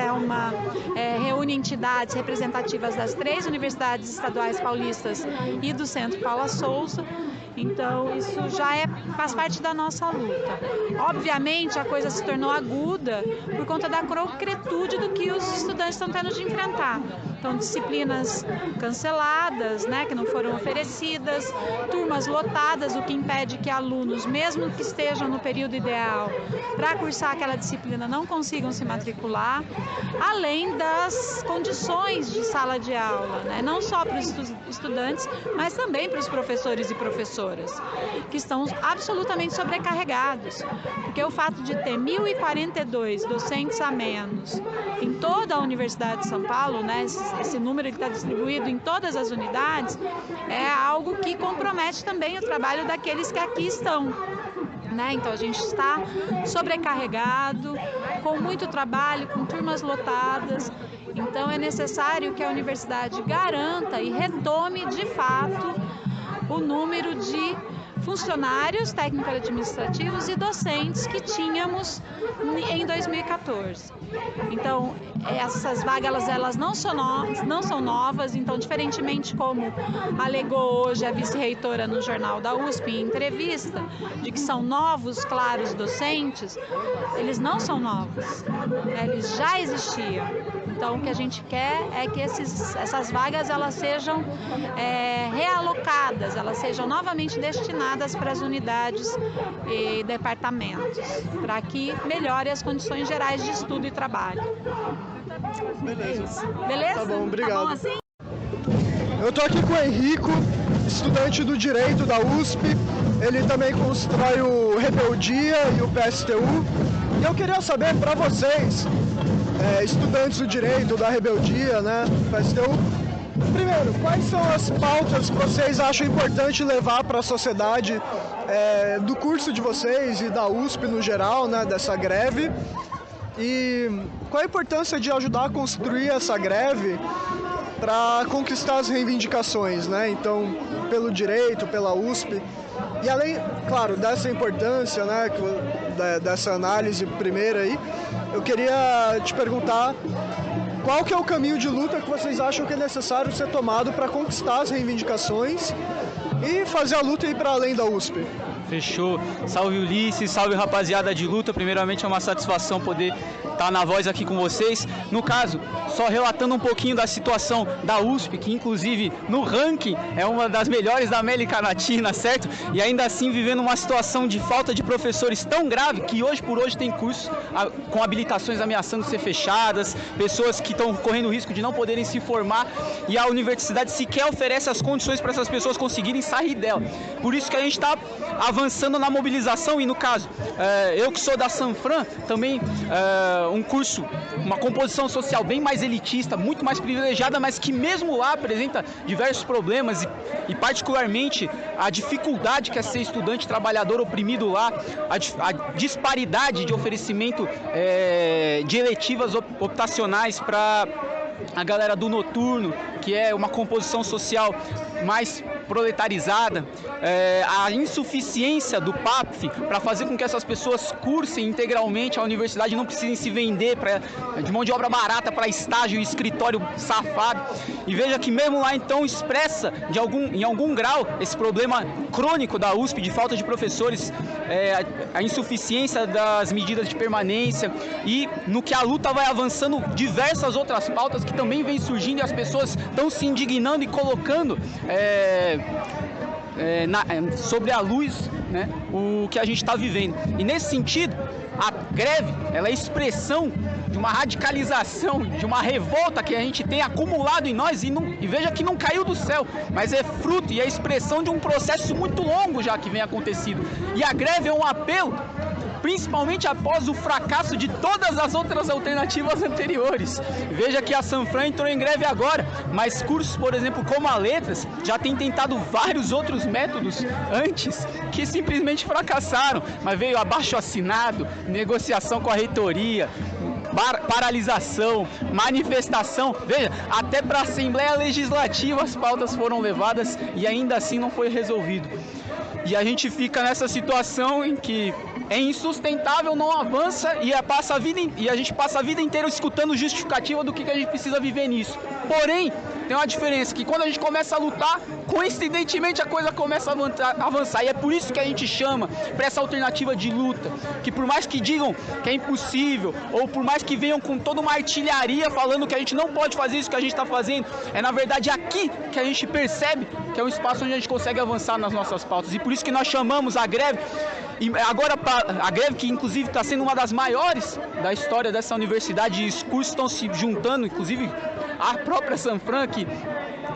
S11: reúne entidades representativas das 3 universidades estaduais paulistas e do Centro Paula Souza. Então, isso já faz parte da nossa luta. Obviamente, a coisa se tornou aguda por conta da concretude do que os estudantes estão tendo de enfrentar. Então, disciplinas canceladas, né, que não foram oferecidas, turmas lotadas, o que impede que alunos, mesmo que estejam no período ideal para cursar aquela disciplina, não consigam se matricular, além das condições de sala de aula, né, não só para os estudantes, mas também para os professores e professoras, que estão absolutamente sobrecarregados, porque o fato de ter 1.042 docentes a menos em toda a Universidade de São Paulo, né, esse número está distribuído em todas as unidades, é algo que compromete também o trabalho daqueles que aqui estão, né? Então a gente está sobrecarregado, com muito trabalho, com turmas lotadas. Então é necessário que a universidade garanta e retome de fato o número de funcionários técnico-administrativos e docentes que tínhamos em 2014. Então, essas vagas elas não são novas, então, diferentemente como alegou hoje a vice-reitora no Jornal da USP em entrevista, de que são novos, claros docentes, eles não são novos, eles já existiam. Então, o que a gente quer é que essas vagas elas sejam realocadas, elas sejam novamente destinadas para as unidades e departamentos, para que melhore as condições gerais de estudo e trabalho.
S3: Beleza.
S11: Beleza?
S3: Tá bom, obrigado.
S11: Tá bom assim?
S3: Eu tô aqui com o Henrico, estudante do Direito da USP. Ele também constrói o Rebeldia e o PSTU. E eu queria saber para vocês, estudantes do Direito, da Rebeldia, né, PSTU, primeiro, quais são as pautas que vocês acham importante levar para a sociedade do curso de vocês e da USP no geral, né, dessa greve? E qual a importância de ajudar a construir essa greve para conquistar as reivindicações, né? Então, pelo direito, pela USP. E além, claro, dessa importância, né, dessa análise primeira aí, eu queria te perguntar qual que é o caminho de luta que vocês acham que é necessário ser tomado para conquistar as reivindicações e fazer a luta ir para além da USP.
S12: Fechou. Salve Ulisses, salve rapaziada de luta. Primeiramente é uma satisfação poder estar na voz aqui com vocês. No caso, só relatando um pouquinho da situação da USP, que inclusive no ranking é uma das melhores da América Latina, certo? E ainda assim vivendo uma situação de falta de professores tão grave que hoje por hoje tem cursos com habilitações ameaçando ser fechadas, pessoas que estão correndo o risco de não poderem se formar e a universidade sequer oferece as condições para essas pessoas conseguirem sair dela. Por isso que a gente está avançando na mobilização e no caso, eu que sou da Sanfran, também um curso, uma composição social bem mais elitista, muito mais privilegiada, mas que mesmo lá apresenta diversos problemas e particularmente a dificuldade que é ser estudante trabalhador oprimido lá, a disparidade de oferecimento de eletivas optacionais para a galera do noturno, que é uma composição social mais proletarizada, a insuficiência do PAPF para fazer com que essas pessoas cursem integralmente a universidade, não precisem se vender de mão de obra barata para estágio e escritório safado. E veja que mesmo lá então expressa em algum grau esse problema crônico da USP de falta de professores, a insuficiência das medidas de permanência e no que a luta vai avançando diversas outras pautas que também vêm surgindo e as pessoas estão se indignando e colocando sobre a luz, né, o que a gente está vivendo. E nesse sentido, a greve ela é expressão de uma radicalização, de uma revolta que a gente tem acumulado em nós e veja que não caiu do céu, mas é fruto e é expressão de um processo muito longo já que vem acontecendo. E a greve é um apelo, principalmente após o fracasso de todas as outras alternativas anteriores. Veja que a Sanfran entrou em greve agora, mas cursos, por exemplo, como a Letras, já tem tentado vários outros métodos antes que simplesmente fracassaram, mas veio abaixo-assinado, negociação com a reitoria, paralisação, manifestação, veja, até para a Assembleia Legislativa as pautas foram levadas e ainda assim não foi resolvido. E a gente fica nessa situação em que é insustentável, não avança e a gente passa a vida inteira escutando justificativa do que a gente precisa viver nisso. Porém, tem uma diferença, que quando a gente começa a lutar, coincidentemente a coisa começa a avançar. E é por isso que a gente chama para essa alternativa de luta, que por mais que digam que é impossível, ou por mais que venham com toda uma artilharia falando que a gente não pode fazer isso que a gente está fazendo, é na verdade aqui que a gente percebe que é um espaço onde a gente consegue avançar nas nossas pautas. E por isso que nós chamamos a greve, e agora a greve que inclusive está sendo uma das maiores da história dessa universidade, e os cursos estão se juntando, inclusive a própria Sanfran, que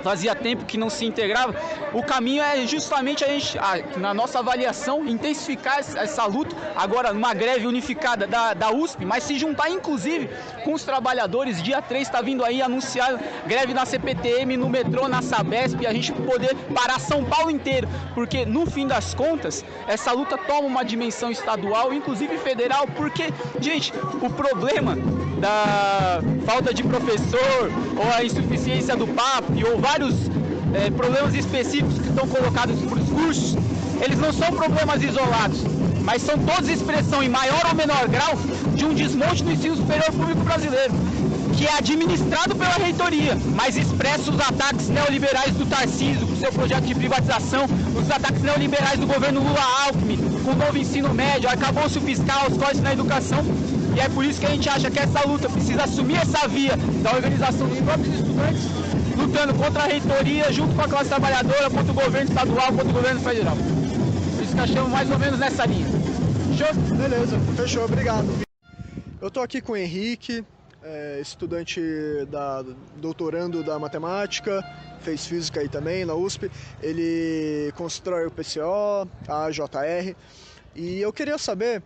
S12: fazia tempo que não se integrava. O caminho é justamente a gente, na nossa avaliação, intensificar essa luta, agora numa greve unificada da USP, mas se juntar inclusive com os trabalhadores. Dia 3 está vindo aí anunciar greve na CPTM, no metrô, na Sabesp, e a gente poder parar São Paulo inteiro, porque no fim das contas, essa luta toma uma dimensão estadual, inclusive federal, porque, gente, o problema da falta de professor, ou a insuficiência do PAP, ou vários problemas específicos que estão colocados para os cursos, eles não são problemas isolados, mas são todos expressão, em maior ou menor grau, de um desmonte do ensino superior público brasileiro, que é administrado pela reitoria, mas expressa os ataques neoliberais do Tarcísio, com seu projeto de privatização, os ataques neoliberais do governo Lula-Alckmin, com o novo ensino médio, arcabouço fiscal, os cortes na educação. E é por isso que a gente acha que essa luta precisa assumir essa via da organização dos próprios estudantes, lutando contra a reitoria, junto com a classe trabalhadora, contra o governo estadual, contra o governo federal. Por isso que achamos mais ou menos nessa linha.
S3: Fechou? Beleza, fechou, obrigado. Eu tô aqui com o Henrique, estudante doutorando da matemática, fez física aí também na USP. Ele constrói o PCO, a AJR, e eu queria saber,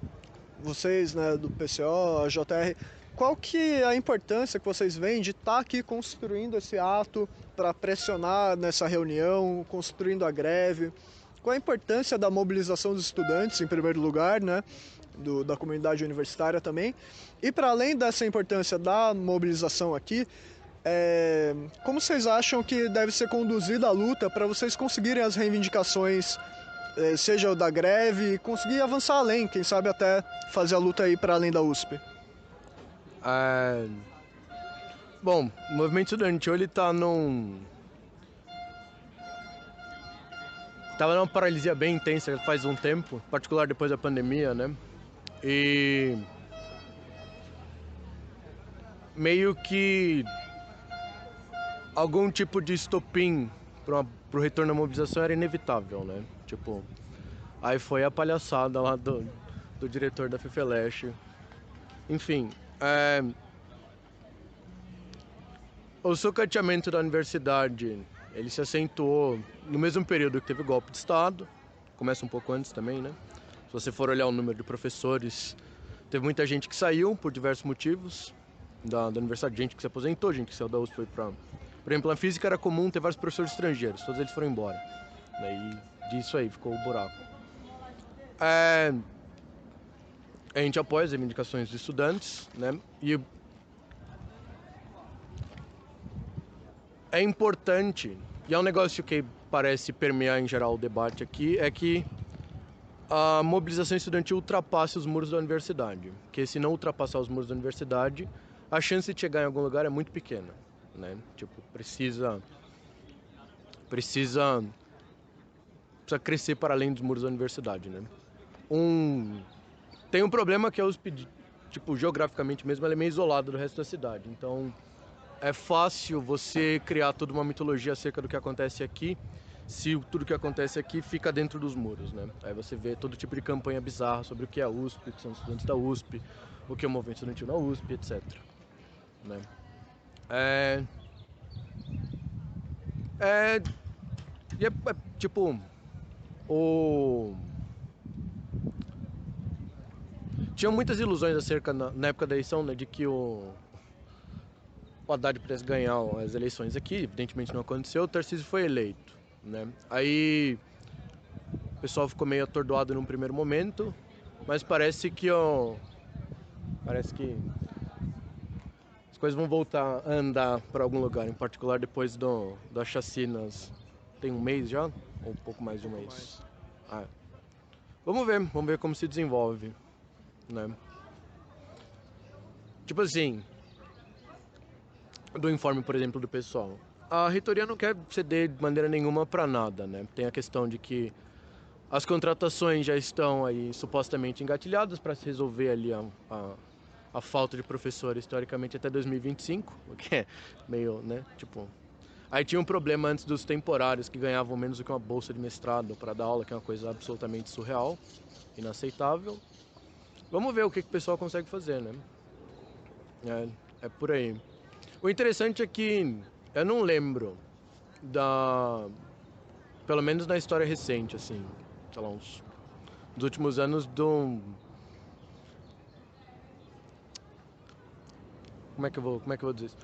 S3: vocês, né, do PCO, a JR, qual que é a importância que vocês veem de estar aqui construindo esse ato para pressionar nessa reunião, construindo a greve? Qual a importância da mobilização dos estudantes, em primeiro lugar, né, da comunidade universitária também? E para além dessa importância da mobilização aqui, como vocês acham que deve ser conduzida a luta para vocês conseguirem as reivindicações seja o da greve, e conseguir avançar além, quem sabe até fazer a luta aí para além da USP?
S13: Bom, o movimento estudantil ele tava numa paralisia bem intensa faz um tempo, em particular depois da pandemia, né? E meio que algum tipo de estopim pro retorno à mobilização era inevitável, né? Tipo, aí foi a palhaçada lá do diretor da FEFELESH. Enfim, o sucateamento da universidade, ele se acentuou no mesmo período que teve o golpe de Estado, começa um pouco antes também, né? Se você for olhar o número de professores, teve muita gente que saiu por diversos motivos da universidade, gente que se aposentou, gente que saiu da USP foi pra... Por exemplo, na física era comum ter vários professores estrangeiros, todos eles foram embora. Daí disso aí ficou o buraco. A gente apoia as reivindicações dos estudantes, né? E é importante, e é um negócio que parece permear em geral o debate aqui, é que a mobilização estudantil ultrapasse os muros da universidade. Porque se não ultrapassar os muros da universidade, a chance de chegar em algum lugar é muito pequena, né? Tipo, precisa crescer para além dos muros da universidade, né? Tem um problema que a USP, tipo, geograficamente mesmo, ela é meio isolada do resto da cidade. Então, é fácil você criar toda uma mitologia acerca do que acontece aqui, se tudo que acontece aqui fica dentro dos muros, né? Aí você vê todo tipo de campanha bizarra sobre o que é a USP, o que são os estudantes da USP, o que é o movimento estudantil na USP, etc. Né? Tipo, tinha muitas ilusões acerca, na época da eleição, né, de que o Haddad pudesse ganhar as eleições aqui. Evidentemente não aconteceu, o Tarcísio foi eleito, né? Aí o pessoal ficou meio atordoado num primeiro momento, mas parece que as coisas vão voltar a andar para algum lugar, em particular depois das chacinas. Tem um mês já? Ou um pouco mais de um mês? Vamos ver como se desenvolve, né? Tipo assim, do informe, por exemplo, do pessoal. A reitoria não quer ceder de maneira nenhuma para nada, né? Tem a questão de que as contratações já estão aí supostamente engatilhadas para se resolver ali a falta de professores, teoricamente, até 2025, o que é meio, né, tipo... Aí tinha um problema antes dos temporários, que ganhavam menos do que uma bolsa de mestrado para dar aula, que é uma coisa absolutamente surreal, inaceitável. Vamos ver o que o pessoal consegue fazer, né? É por aí. O interessante é que eu não lembro pelo menos na história recente, assim, sei lá, dos últimos anos como é que eu vou dizer isso?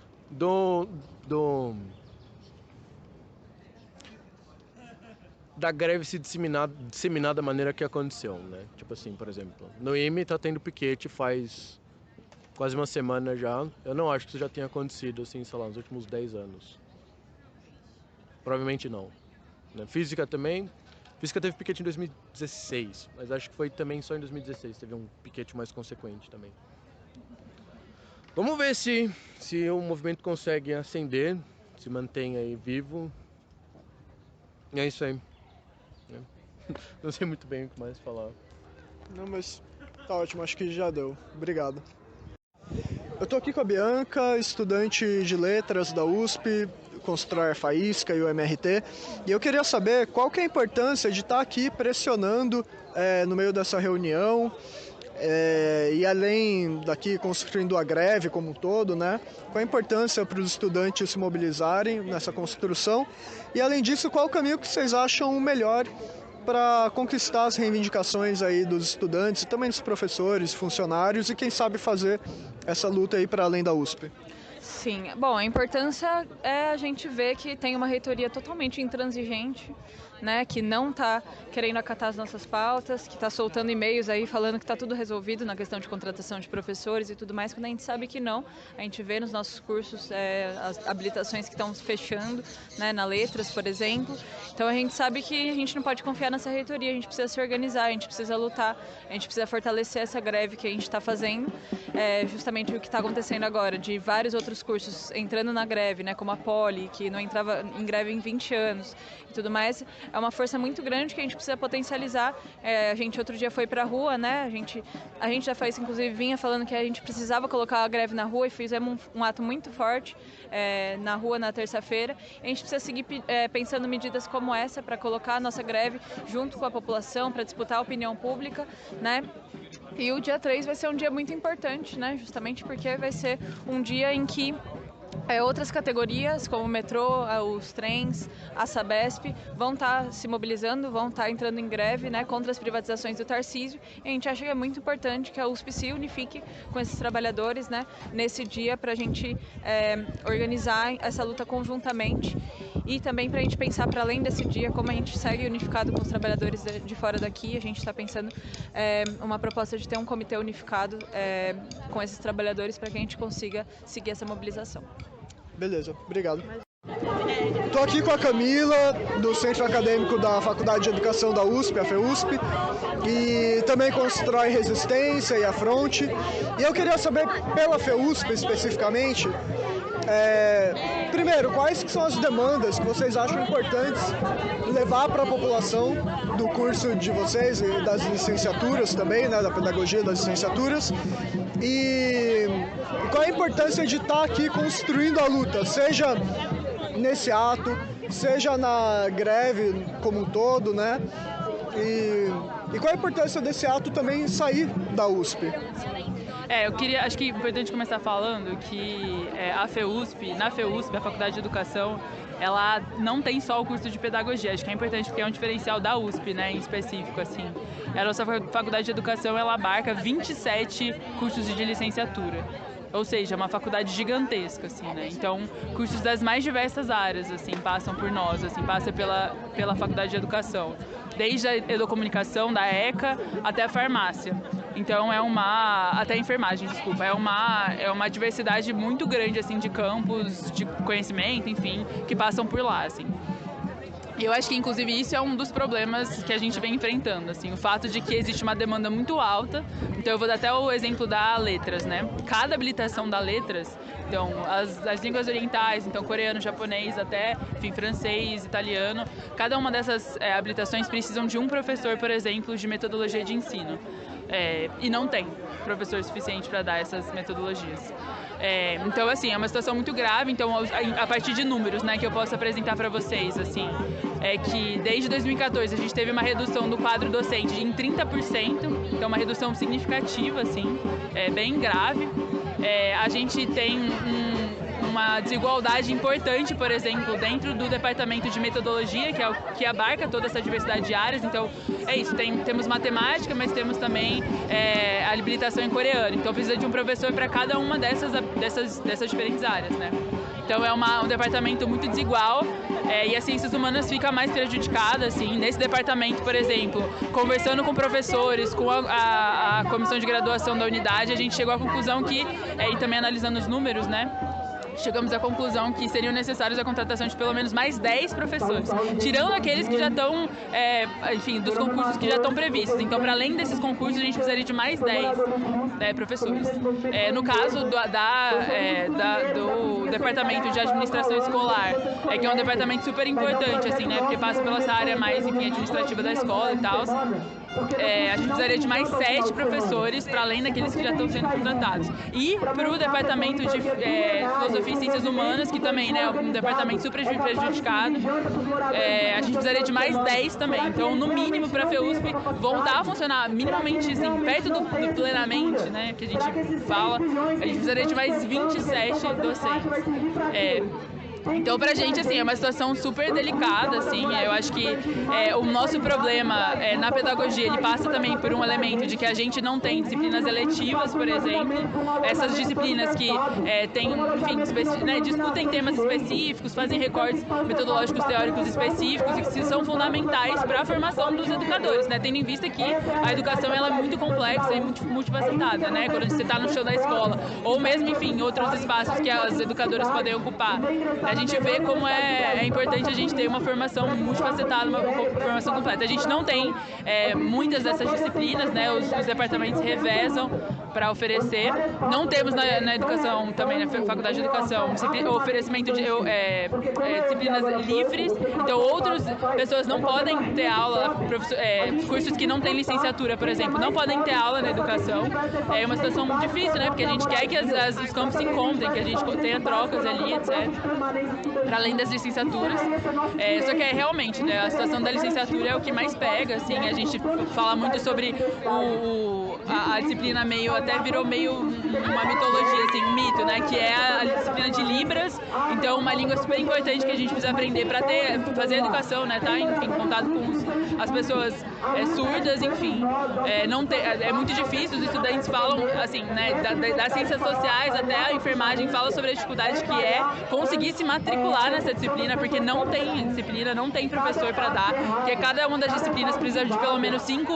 S13: Da greve se disseminar da maneira que aconteceu, né? Tipo assim, por exemplo, no IME tá tendo piquete faz quase uma semana já. Eu não acho que isso já tenha acontecido, assim, sei lá, nos últimos 10 anos. Provavelmente não. Na física também. Física teve piquete em 2016, mas acho que foi também só em 2016. Teve um piquete mais consequente também. Vamos ver se o movimento consegue ascender, se mantém aí vivo. E é isso aí. Não sei muito bem o que mais falar.
S3: Não, mas tá ótimo, acho que já deu. Obrigado. Eu tô aqui com a Bianca, estudante de letras da USP, consultora Faísca e o MRT, e eu queria saber qual que é a importância de estar aqui pressionando no meio dessa reunião, e além daqui construindo a greve como um todo, né? Qual a importância para os estudantes se mobilizarem nessa construção, e além disso, qual o caminho que vocês acham melhor para conquistar as reivindicações aí dos estudantes e também dos professores, funcionários e quem sabe fazer essa luta aí para além da USP?
S14: Sim, bom, a importância é a gente ver que tem uma reitoria totalmente intransigente, né, que não está querendo acatar as nossas pautas, que está soltando e-mails aí falando que está tudo resolvido na questão de contratação de professores e tudo mais, quando a gente sabe que não. A gente vê nos nossos cursos as habilitações que estão fechando, né, na Letras, por exemplo. Então a gente sabe que a gente não pode confiar nessa reitoria, a gente precisa se organizar, a gente precisa lutar, a gente precisa fortalecer essa greve que a gente está fazendo, justamente o que está acontecendo agora, de vários outros cursos entrando na greve, né, como a Poli, que não entrava em greve em 20 anos e tudo mais. É uma força muito grande que a gente precisa potencializar. A gente outro dia foi para a rua, né? A gente já faz, inclusive, vinha falando que a gente precisava colocar a greve na rua e fizemos um ato muito forte na rua na terça-feira. A gente precisa seguir pensando medidas como essa para colocar a nossa greve junto com a população, para disputar a opinião pública, né? E o dia 3 vai ser um dia muito importante, né? Justamente porque vai ser um dia em que outras categorias, como o metrô, os trens, a Sabesp, vão estar se mobilizando, vão estar entrando em greve, né, contra as privatizações do Tarcísio. E a gente acha que é muito importante que a USP se unifique com esses trabalhadores, né, nesse dia, para a gente organizar essa luta conjuntamente e também para a gente pensar, para além desse dia, como a gente segue unificado com os trabalhadores de fora daqui. A gente está pensando uma proposta de ter um comitê unificado com esses trabalhadores para que a gente consiga seguir essa mobilização.
S3: Beleza, obrigado. Estou aqui com a Camila, do Centro Acadêmico da Faculdade de Educação da USP, a FEUSP, e também constrói Resistência e a Fronte. E eu queria saber, pela FEUSP especificamente, primeiro, quais que são as demandas que vocês acham importantes levar para a população do curso de vocês e das licenciaturas também, né, da pedagogia das licenciaturas, e qual a importância de estar aqui construindo a luta, seja nesse ato, seja na greve como um todo, né? E qual a importância desse ato também sair da USP?
S15: Acho que é importante começar falando que na FEUSP, a Faculdade de Educação, ela não tem só o curso de pedagogia. Acho que é importante porque é um diferencial da USP, né, em específico, assim. A nossa Faculdade de Educação, ela abarca 27 cursos de licenciatura. Ou seja, é uma faculdade gigantesca, assim, né? Então, cursos das mais diversas áreas, assim, passam por nós, assim, passa pela Faculdade de Educação. Desde a Educomunicação, da ECA, até a farmácia. Então, até a enfermagem, desculpa. É uma diversidade muito grande, assim, de campos, de conhecimento, enfim, que passam por lá, assim. E eu acho que, inclusive, isso é um dos problemas que a gente vem enfrentando, assim, o fato de que existe uma demanda muito alta. Então, eu vou dar até o exemplo da Letras, né? Cada habilitação da Letras, então, as línguas orientais, então, coreano, japonês, até, enfim, francês, italiano, cada uma dessas habilitações precisam de um professor, por exemplo, de metodologia de ensino. E não tem professor suficiente para dar essas metodologias. Então, assim, é uma situação muito grave. Então, a partir de números, né, que eu posso apresentar para vocês, assim, é que desde 2014 a gente teve uma redução do quadro docente em 30%, então uma redução significativa, assim, bem grave. A gente tem uma desigualdade importante, por exemplo, dentro do departamento de metodologia, que é o que abarca toda essa diversidade de áreas. Então, é isso, temos matemática, mas temos também a habilitação em coreano. Então, precisa de um professor para cada uma dessas diferentes áreas, né? Então, é um departamento muito desigual, e as ciências humanas fica mais prejudicada, assim. Nesse departamento, por exemplo, conversando com professores, com a comissão de graduação da unidade, a gente chegou à conclusão que, e também analisando os números, né, chegamos à conclusão que seriam necessários a contratação de pelo menos mais 10 professores, tirando aqueles que já estão, enfim, dos concursos que já estão previstos. Então, para além desses concursos, a gente precisaria de mais 10 professores. No caso do Departamento de Administração Escolar, que é um departamento super importante, assim, né, porque passa pela essa área mais, enfim, administrativa da escola e tal, a gente precisaria de mais 7 professores, para além daqueles que já estão sendo contratados. E para o Departamento de Filosofia e Ciências Humanas, que também, né, é um departamento super prejudicado, a gente precisaria de mais 10 também. Então, no mínimo, para a FEUSP voltar a funcionar minimamente, assim, perto do plenamente, né, que a gente fala, a gente precisaria de mais 27 docentes. Então, pra gente, assim, é uma situação super delicada, assim, eu acho que o nosso problema na pedagogia, ele passa também por um elemento de que a gente não tem disciplinas eletivas, por exemplo, essas disciplinas que têm, enfim, né, discutem temas específicos, fazem recortes metodológicos teóricos específicos e que são fundamentais para a formação dos educadores, né, tendo em vista que a educação ela é muito complexa e multifacetada, né, quando você está no chão da escola, ou mesmo, enfim, outros espaços que as educadoras podem ocupar. A gente vê como é importante a gente ter uma formação multifacetada, uma formação completa. A gente não tem muitas dessas disciplinas, né? Os departamentos revezam para oferecer. Não temos na educação, também na Faculdade de Educação, oferecimento de disciplinas livres. Então, outras pessoas não podem ter aula, cursos que não têm licenciatura, por exemplo, não podem ter aula na educação. É uma situação muito difícil, né? Porque a gente quer que os campos se encontrem, que a gente tenha trocas ali, etc. Para além das licenciaturas. Só que realmente, né, a situação da licenciatura é o que mais pega, assim, a gente fala muito sobre a disciplina até virou meio uma mitologia, assim, um mito, né, que é a disciplina de Libras, então uma língua super importante que a gente precisa aprender para fazer educação, né, tá, enfim, contato com as pessoas surdas, enfim, é muito difícil, os estudantes falam, assim, né, das ciências sociais até a enfermagem fala sobre a dificuldade que é conseguir se matricular nessa disciplina, porque não tem disciplina, não tem professor para dar, porque cada uma das disciplinas precisa de pelo menos 5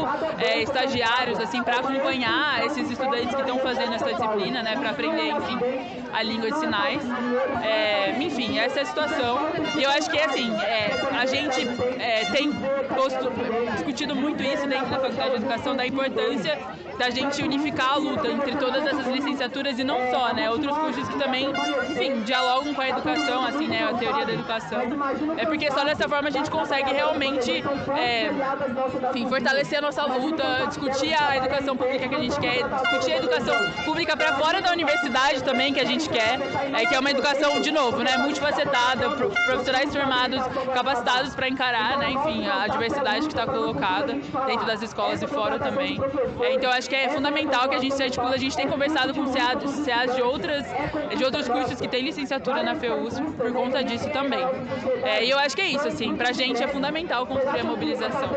S15: estagiários, assim, para acompanhar esses estudantes que estão fazendo essa disciplina, né, para aprender, enfim, a língua de sinais. Enfim, essa é a situação. E eu acho que, assim, a gente tem discutido muito isso dentro da Faculdade de Educação, da importância da gente unificar a luta entre todas essas licenciaturas e não só, né, outros cursos que também, enfim, dialogam com a educação, assim, né, a teoria da educação. Porque só dessa forma a gente consegue realmente, enfim, fortalecer a nossa luta, discutir a educação pública que a gente quer, discutir a educação pública para fora da universidade também que a gente quer, que é uma educação, de novo, né, multifacetada, profissionais formados, capacitados para encarar, né, enfim, a diversidade que está colocada dentro das escolas e fora também. Então acho que é fundamental que a gente se articule, a gente tem conversado com CEAs de outros cursos que têm licenciatura na FEUSP por conta disso também. E eu acho que é isso, assim, pra gente é fundamental construir a mobilização.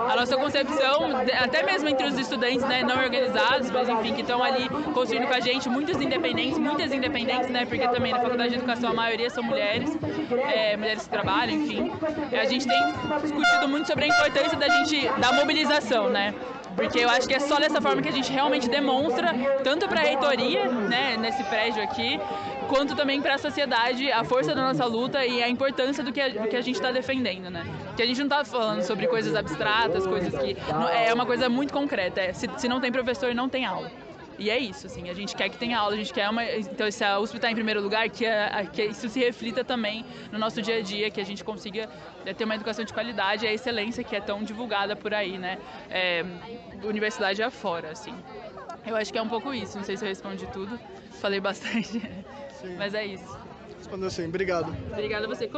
S15: A nossa concepção, até mesmo entre os estudantes, né, não organizados, mas enfim, que estão ali construindo com a gente, muitas independentes, né, porque também na Faculdade de Educação a maioria são mulheres que trabalham, enfim. A gente tem discutido muito sobre a importância da mobilização, né? Porque eu acho que é só dessa forma que a gente realmente demonstra, tanto para a reitoria, né, nesse prédio aqui, quanto também para a sociedade, a força da nossa luta e a importância do que a gente está defendendo, né? Que a gente não está falando sobre coisas abstratas, coisas que... É uma coisa muito concreta, se não tem professor, não tem aula. E é isso, assim, a gente quer que tenha aula, a gente quer então, se a USP está em primeiro lugar, que isso se reflita também no nosso dia a dia, que a gente consiga ter uma educação de qualidade, a excelência que é tão divulgada por aí, né, universidade afora, assim. Eu acho que é um pouco isso, não sei se eu respondi tudo, falei bastante, mas é isso.
S3: Respondeu sim, obrigado.
S15: Obrigada a você.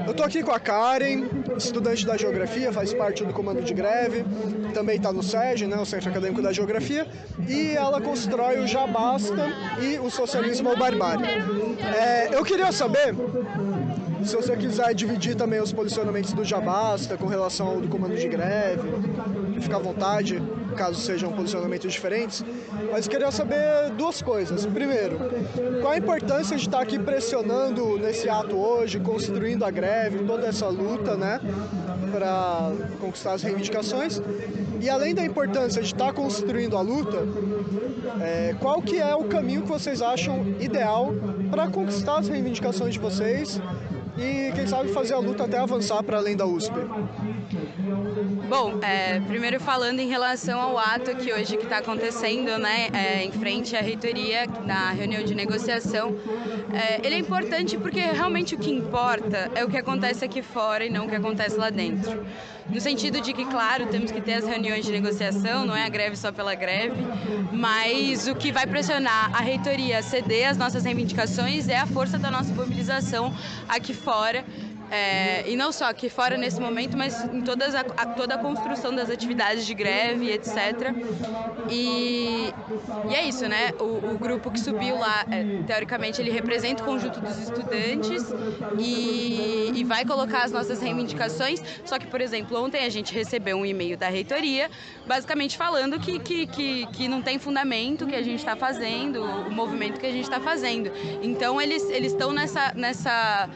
S3: Eu tô aqui com a Karen, estudante da Geografia, faz parte do comando de greve, também está no SEG, né, o Centro Acadêmico da Geografia, e ela constrói o Já Basta e o Socialismo ou Barbárie. Eu queria saber, se você quiser dividir também os posicionamentos do Já Basta com relação ao do comando de greve, fica à vontade, caso sejam posicionamentos diferentes, mas eu queria saber duas coisas. Primeiro, qual a importância de estar aqui pressionando nesse ato hoje, construindo a greve, toda essa luta, né, para conquistar as reivindicações? E além da importância de estar construindo a luta, qual que é o caminho que vocês acham ideal para conquistar as reivindicações de vocês e, quem sabe, fazer a luta até avançar para além da USP?
S16: Bom, primeiro falando em relação ao ato que hoje está acontecendo, né, em frente à reitoria, na reunião de negociação, ele é importante porque realmente o que importa é o que acontece aqui fora e não o que acontece lá dentro. No sentido de que, claro, temos que ter as reuniões de negociação, não é a greve só pela greve, mas o que vai pressionar a reitoria a ceder às nossas reivindicações é a força da nossa mobilização aqui fora, e não só aqui fora nesse momento, mas em toda a construção das atividades de greve, etc. E é isso, né? O grupo que subiu lá, teoricamente, ele representa o conjunto dos estudantes e vai colocar as nossas reivindicações. Só que, por exemplo, ontem a gente recebeu um e-mail da reitoria, basicamente falando que não tem fundamento o que a gente está fazendo, o movimento que a gente está fazendo. Então, eles estão nessa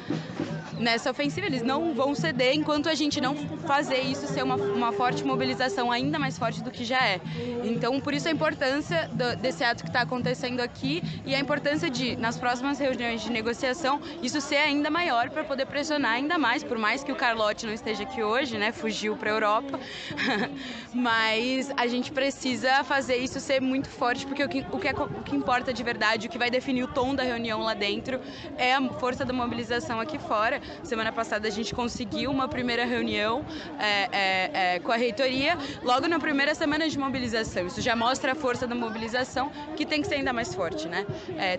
S16: ofensiva, eles não vão ceder enquanto a gente não fazer isso ser uma forte mobilização, ainda mais forte do que já é. Então, por isso a importância desse ato que está acontecendo aqui e a importância de, nas próximas reuniões de negociação, isso ser ainda maior para poder pressionar ainda mais, por mais que o Carlotti não esteja aqui hoje, né, fugiu para a Europa, mas a gente precisa fazer isso ser muito forte, porque o que importa de verdade, o que vai definir o tom da reunião lá dentro é a força da mobilização aqui fora. Semana passada a gente conseguiu uma primeira reunião com a reitoria, logo na primeira semana de mobilização. Isso já mostra a força da mobilização, que tem que ser ainda mais forte, né?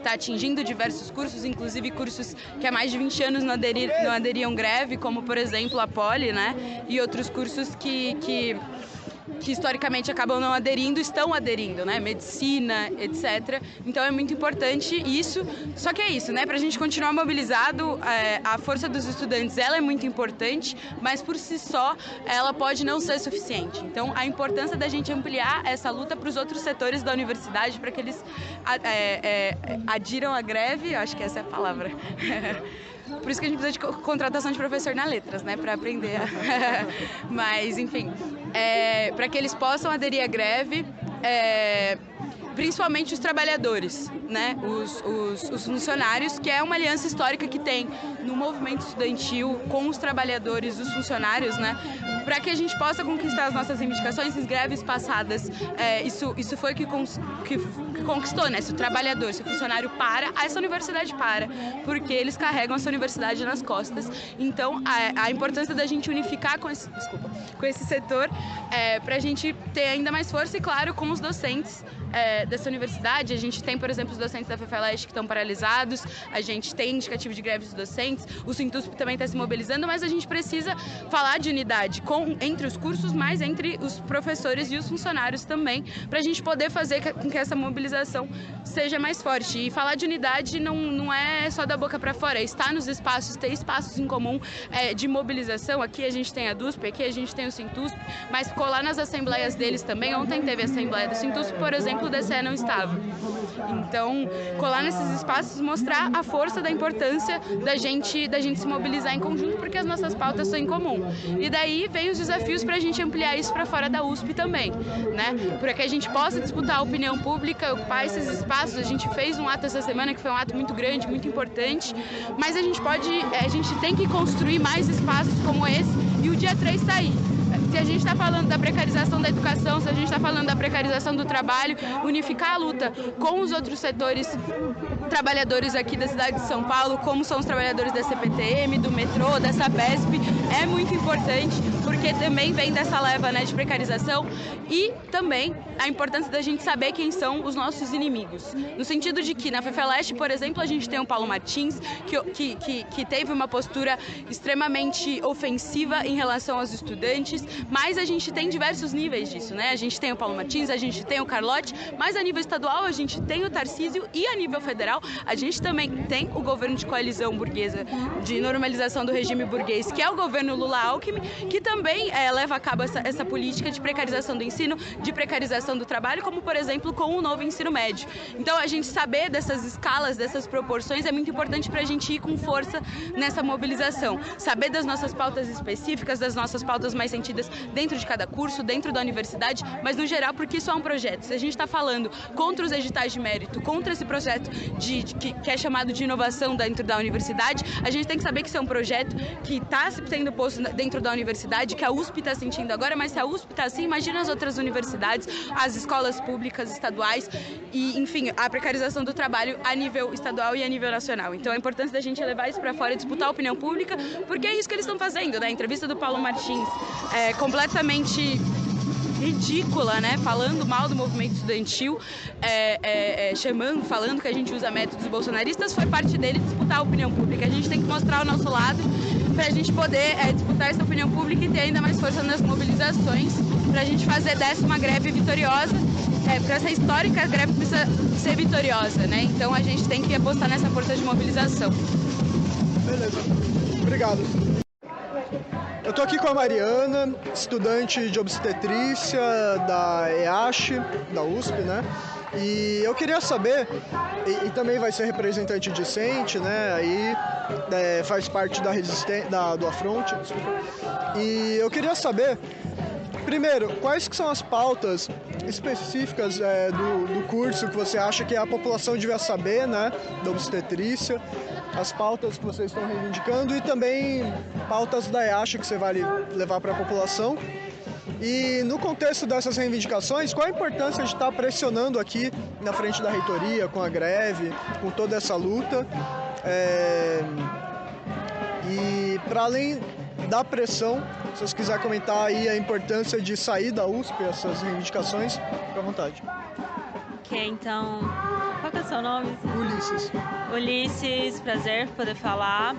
S16: Tá atingindo diversos cursos, inclusive cursos que há mais de 20 anos não aderiam greve, como, por exemplo, a Poli, né? E outros cursos que historicamente acabam não aderindo, estão aderindo, né? Medicina, etc. Então é muito importante isso. Só que é isso, né? Para a gente continuar mobilizado, a força dos estudantes, ela é muito importante, mas por si só ela pode não ser suficiente. Então a importância da gente ampliar essa luta para os outros setores da universidade, para que eles adiram à greve, eu acho que essa é a palavra. Por isso que a gente precisa de contratação de professor na letras, né, para aprender. Mas, enfim, para que eles possam aderir à greve, principalmente os trabalhadores, né, os funcionários, que é uma aliança histórica que tem no movimento estudantil com os trabalhadores, os funcionários, né, para que a gente possa conquistar as nossas reivindicações. Em greves passadas, isso foi que conquistou, né? Se o trabalhador, se o funcionário para, essa universidade para, porque eles carregam essa universidade nas costas. Então, a importância da gente unificar com esse setor, para a gente ter ainda mais força, e claro, com os docentes dessa universidade. A gente tem, por exemplo, os docentes da FEFELESH que estão paralisados, a gente tem indicativo de greve dos docentes, o Sintusp também está se mobilizando, mas a gente precisa falar de unidade entre os cursos, mas entre os professores e os funcionários também, para a gente poder fazer com que essa mobilização seja mais forte. E falar de unidade não é só da boca para fora, é estar nos espaços, ter espaços em comum de mobilização. Aqui a gente tem a DUSP, aqui a gente tem o Sintusp, mas colar nas assembleias deles também. Ontem teve a assembleia do Sintusp, por exemplo, o DCE não estava. Então, colar nesses espaços, mostrar a força da importância da gente se mobilizar em conjunto, porque as nossas pautas são em comum. E daí vem os desafios para a gente ampliar isso para fora da USP também, né? Para que a gente possa disputar a opinião pública, ocupar esses espaços. A gente fez um ato essa semana que foi um ato muito grande, muito importante, mas a gente tem que construir mais espaços como esse, e o dia 3 está aí. Se a gente está falando da precarização da educação, se a gente está falando da precarização do trabalho, unificar a luta com os outros setores trabalhadores aqui da cidade de São Paulo, como são os trabalhadores da CPTM, do metrô, da Sabesp, é muito importante, porque também vem dessa leva, né, de precarização, e também a importância da gente saber quem são os nossos inimigos. No sentido de que na FEFELESH, por exemplo, a gente tem o Paulo Martins, que teve uma postura extremamente ofensiva em relação aos estudantes, mas a gente tem diversos níveis disso, né? A gente tem o Paulo Martins, a gente tem o Carlotti, mas a nível estadual a gente tem o Tarcísio, e a nível federal a gente também tem o governo de coalizão burguesa, de normalização do regime burguês, que é o governo Lula-Alckmin, que também leva a cabo essa política de precarização do ensino, de precarização do trabalho, como, por exemplo, com o novo ensino médio. Então, a gente saber dessas escalas, dessas proporções, é muito importante para a gente ir com força nessa mobilização. Saber das nossas pautas específicas, das nossas pautas mais sentidas dentro de cada curso, dentro da universidade, mas no geral, porque isso é um projeto. Se a gente está falando contra os editais de mérito, contra esse projeto que é chamado de inovação dentro da universidade, a gente tem que saber que isso é um projeto que está sendo posto dentro da universidade, que a USP está sentindo agora, mas se a USP está assim, imagina as outras universidades, as escolas públicas estaduais e, enfim, a precarização do trabalho a nível estadual e a nível nacional. Então, a importância da gente levar isso para fora e disputar a opinião pública, porque é isso que eles estão fazendo, né? A entrevista do Paulo Martins é completamente ridícula, né? Falando mal do movimento estudantil, falando que a gente usa métodos bolsonaristas, foi parte dele disputar a opinião pública. A gente tem que mostrar o nosso lado para a gente poder disputar essa opinião pública e ter ainda mais força nas mobilizações, para a gente fazer dessa uma greve vitoriosa, porque essa histórica greve precisa ser vitoriosa, né? Então a gente tem que apostar nessa força de mobilização.
S3: Beleza, obrigado. Eu estou aqui com a Mariana, estudante de obstetrícia da EASH, da USP, né? E eu queria saber, e também vai ser representante discente, né? Aí faz parte da resistência, do Afronte, desculpa. E eu queria saber, primeiro, quais que são as pautas específicas do curso que você acha que a população devia saber, né? Da obstetrícia, as pautas que vocês estão reivindicando e também pautas da EASH que você vai levar para a população. E no contexto dessas reivindicações, qual a importância de estar pressionando aqui na frente da reitoria, com a greve, com toda essa luta? E para além da pressão, se vocês quiserem comentar aí a importância de sair da USP, essas reivindicações, fique à vontade.
S17: Ok, então, qual que é o seu nome?
S3: Ulisses.
S17: Ulisses, prazer poder falar.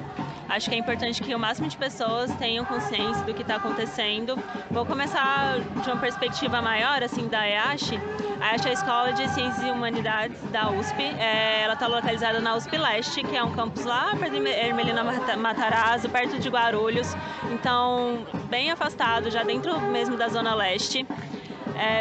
S17: Acho que é importante que o máximo de pessoas tenham consciência do que está acontecendo. Vou começar de uma perspectiva maior, assim, da EASH. A EASH é a Escola de Ciências e Humanidades da USP. Ela está localizada na USP Leste, que é um campus lá perto de Ermelina Matarazzo, perto de Guarulhos. Então, bem afastado, já dentro mesmo da Zona Leste.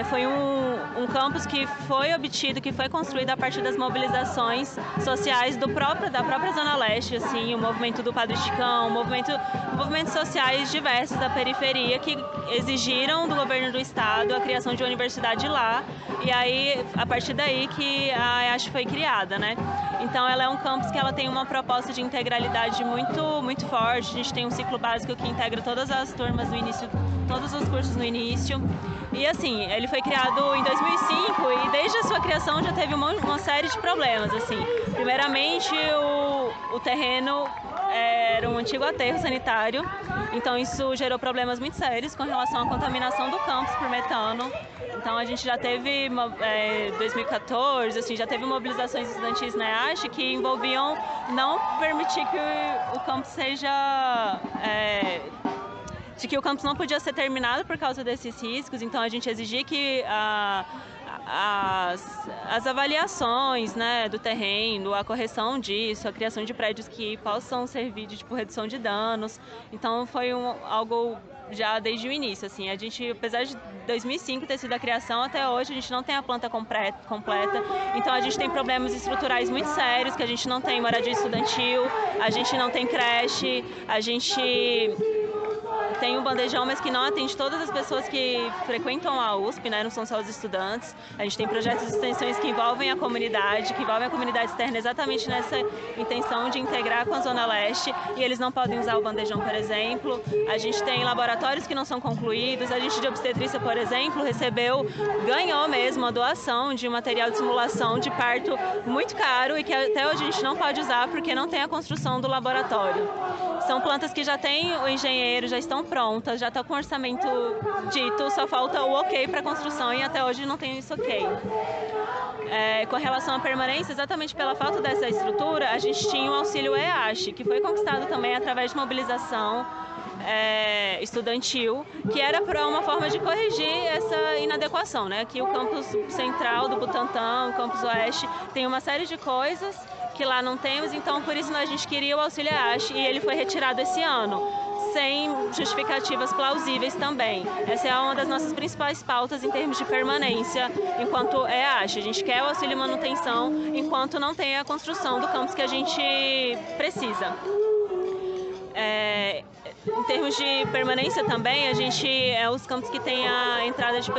S17: Foi um campus que foi obtido, que foi construído a partir das mobilizações sociais da própria Zona Leste, assim, o movimento do Padre Chicão, movimentos sociais diversos da periferia que exigiram do governo do estado a criação de uma universidade lá, e aí, a partir daí que a EASH foi criada, né? Então, ela é um campus que ela tem uma proposta de integralidade muito, muito forte. A gente tem um ciclo básico que integra todas as turmas no início, todos os cursos no início. E assim, ele foi criado em 2005 e desde a sua criação já teve uma série de problemas, assim. Primeiramente, o terreno era um antigo aterro sanitário, então isso gerou problemas muito sérios com relação à contaminação do campus por metano. Então a gente já teve, em 2014, assim, já teve mobilizações estudantis na EASH que envolviam não permitir que o campus seja... de que o campus não podia ser terminado por causa desses riscos, então a gente exigia que as avaliações, né, do terreno, a correção disso, a criação de prédios que possam servir de redução de danos. Então foi algo já desde o início, assim. A gente, apesar de 2005 ter sido a criação, até hoje a gente não tem a planta completa, então a gente tem problemas estruturais muito sérios, que a gente não tem moradia estudantil, a gente não tem creche, a gente tem um bandejão, mas que não atende todas as pessoas que frequentam a USP, né? Não são só os estudantes. A gente tem projetos de extensões que envolvem a comunidade, externa, exatamente nessa intenção de integrar com a Zona Leste, e eles não podem usar o bandejão, por exemplo. A gente tem laboratórios que não são concluídos. A gente de obstetrícia, por exemplo, ganhou mesmo a doação de material de simulação de parto muito caro e que até hoje a gente não pode usar porque não tem a construção do laboratório. São plantas que já têm o engenheiro, já estão prontas, já está com o orçamento dito, só falta o ok para a construção e até hoje não tem isso ok. Com relação à permanência, exatamente pela falta dessa estrutura, a gente tinha o auxílio EASH, que foi conquistado também através de mobilização estudantil, que era para uma forma de corrigir essa inadequação, né? Aqui o campus central do Butantã, o campus oeste, tem uma série de coisas que lá não temos, então por isso a gente queria o auxílio EASH e ele foi retirado esse ano, sem justificativas plausíveis também. Essa é uma das nossas principais pautas em termos de permanência enquanto EASH. A gente quer o auxílio manutenção enquanto não tem a construção do campus que a gente precisa. Em termos de permanência também, a gente é os campos que tem a entrada de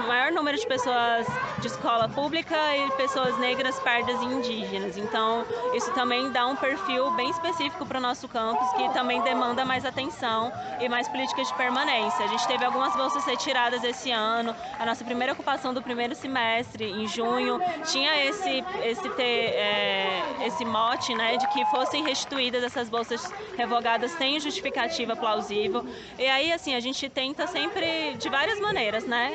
S17: maior número de pessoas de escola pública e pessoas negras, pardas e indígenas. Então, isso também dá um perfil bem específico para o nosso campus, que também demanda mais atenção e mais políticas de permanência. A gente teve algumas bolsas retiradas esse ano. A nossa primeira ocupação do primeiro semestre, em junho, tinha esse mote, né, de que fossem restituídas essas bolsas revogadas sem justificativa plausível. E aí, assim, a gente tenta sempre, de várias maneiras, né,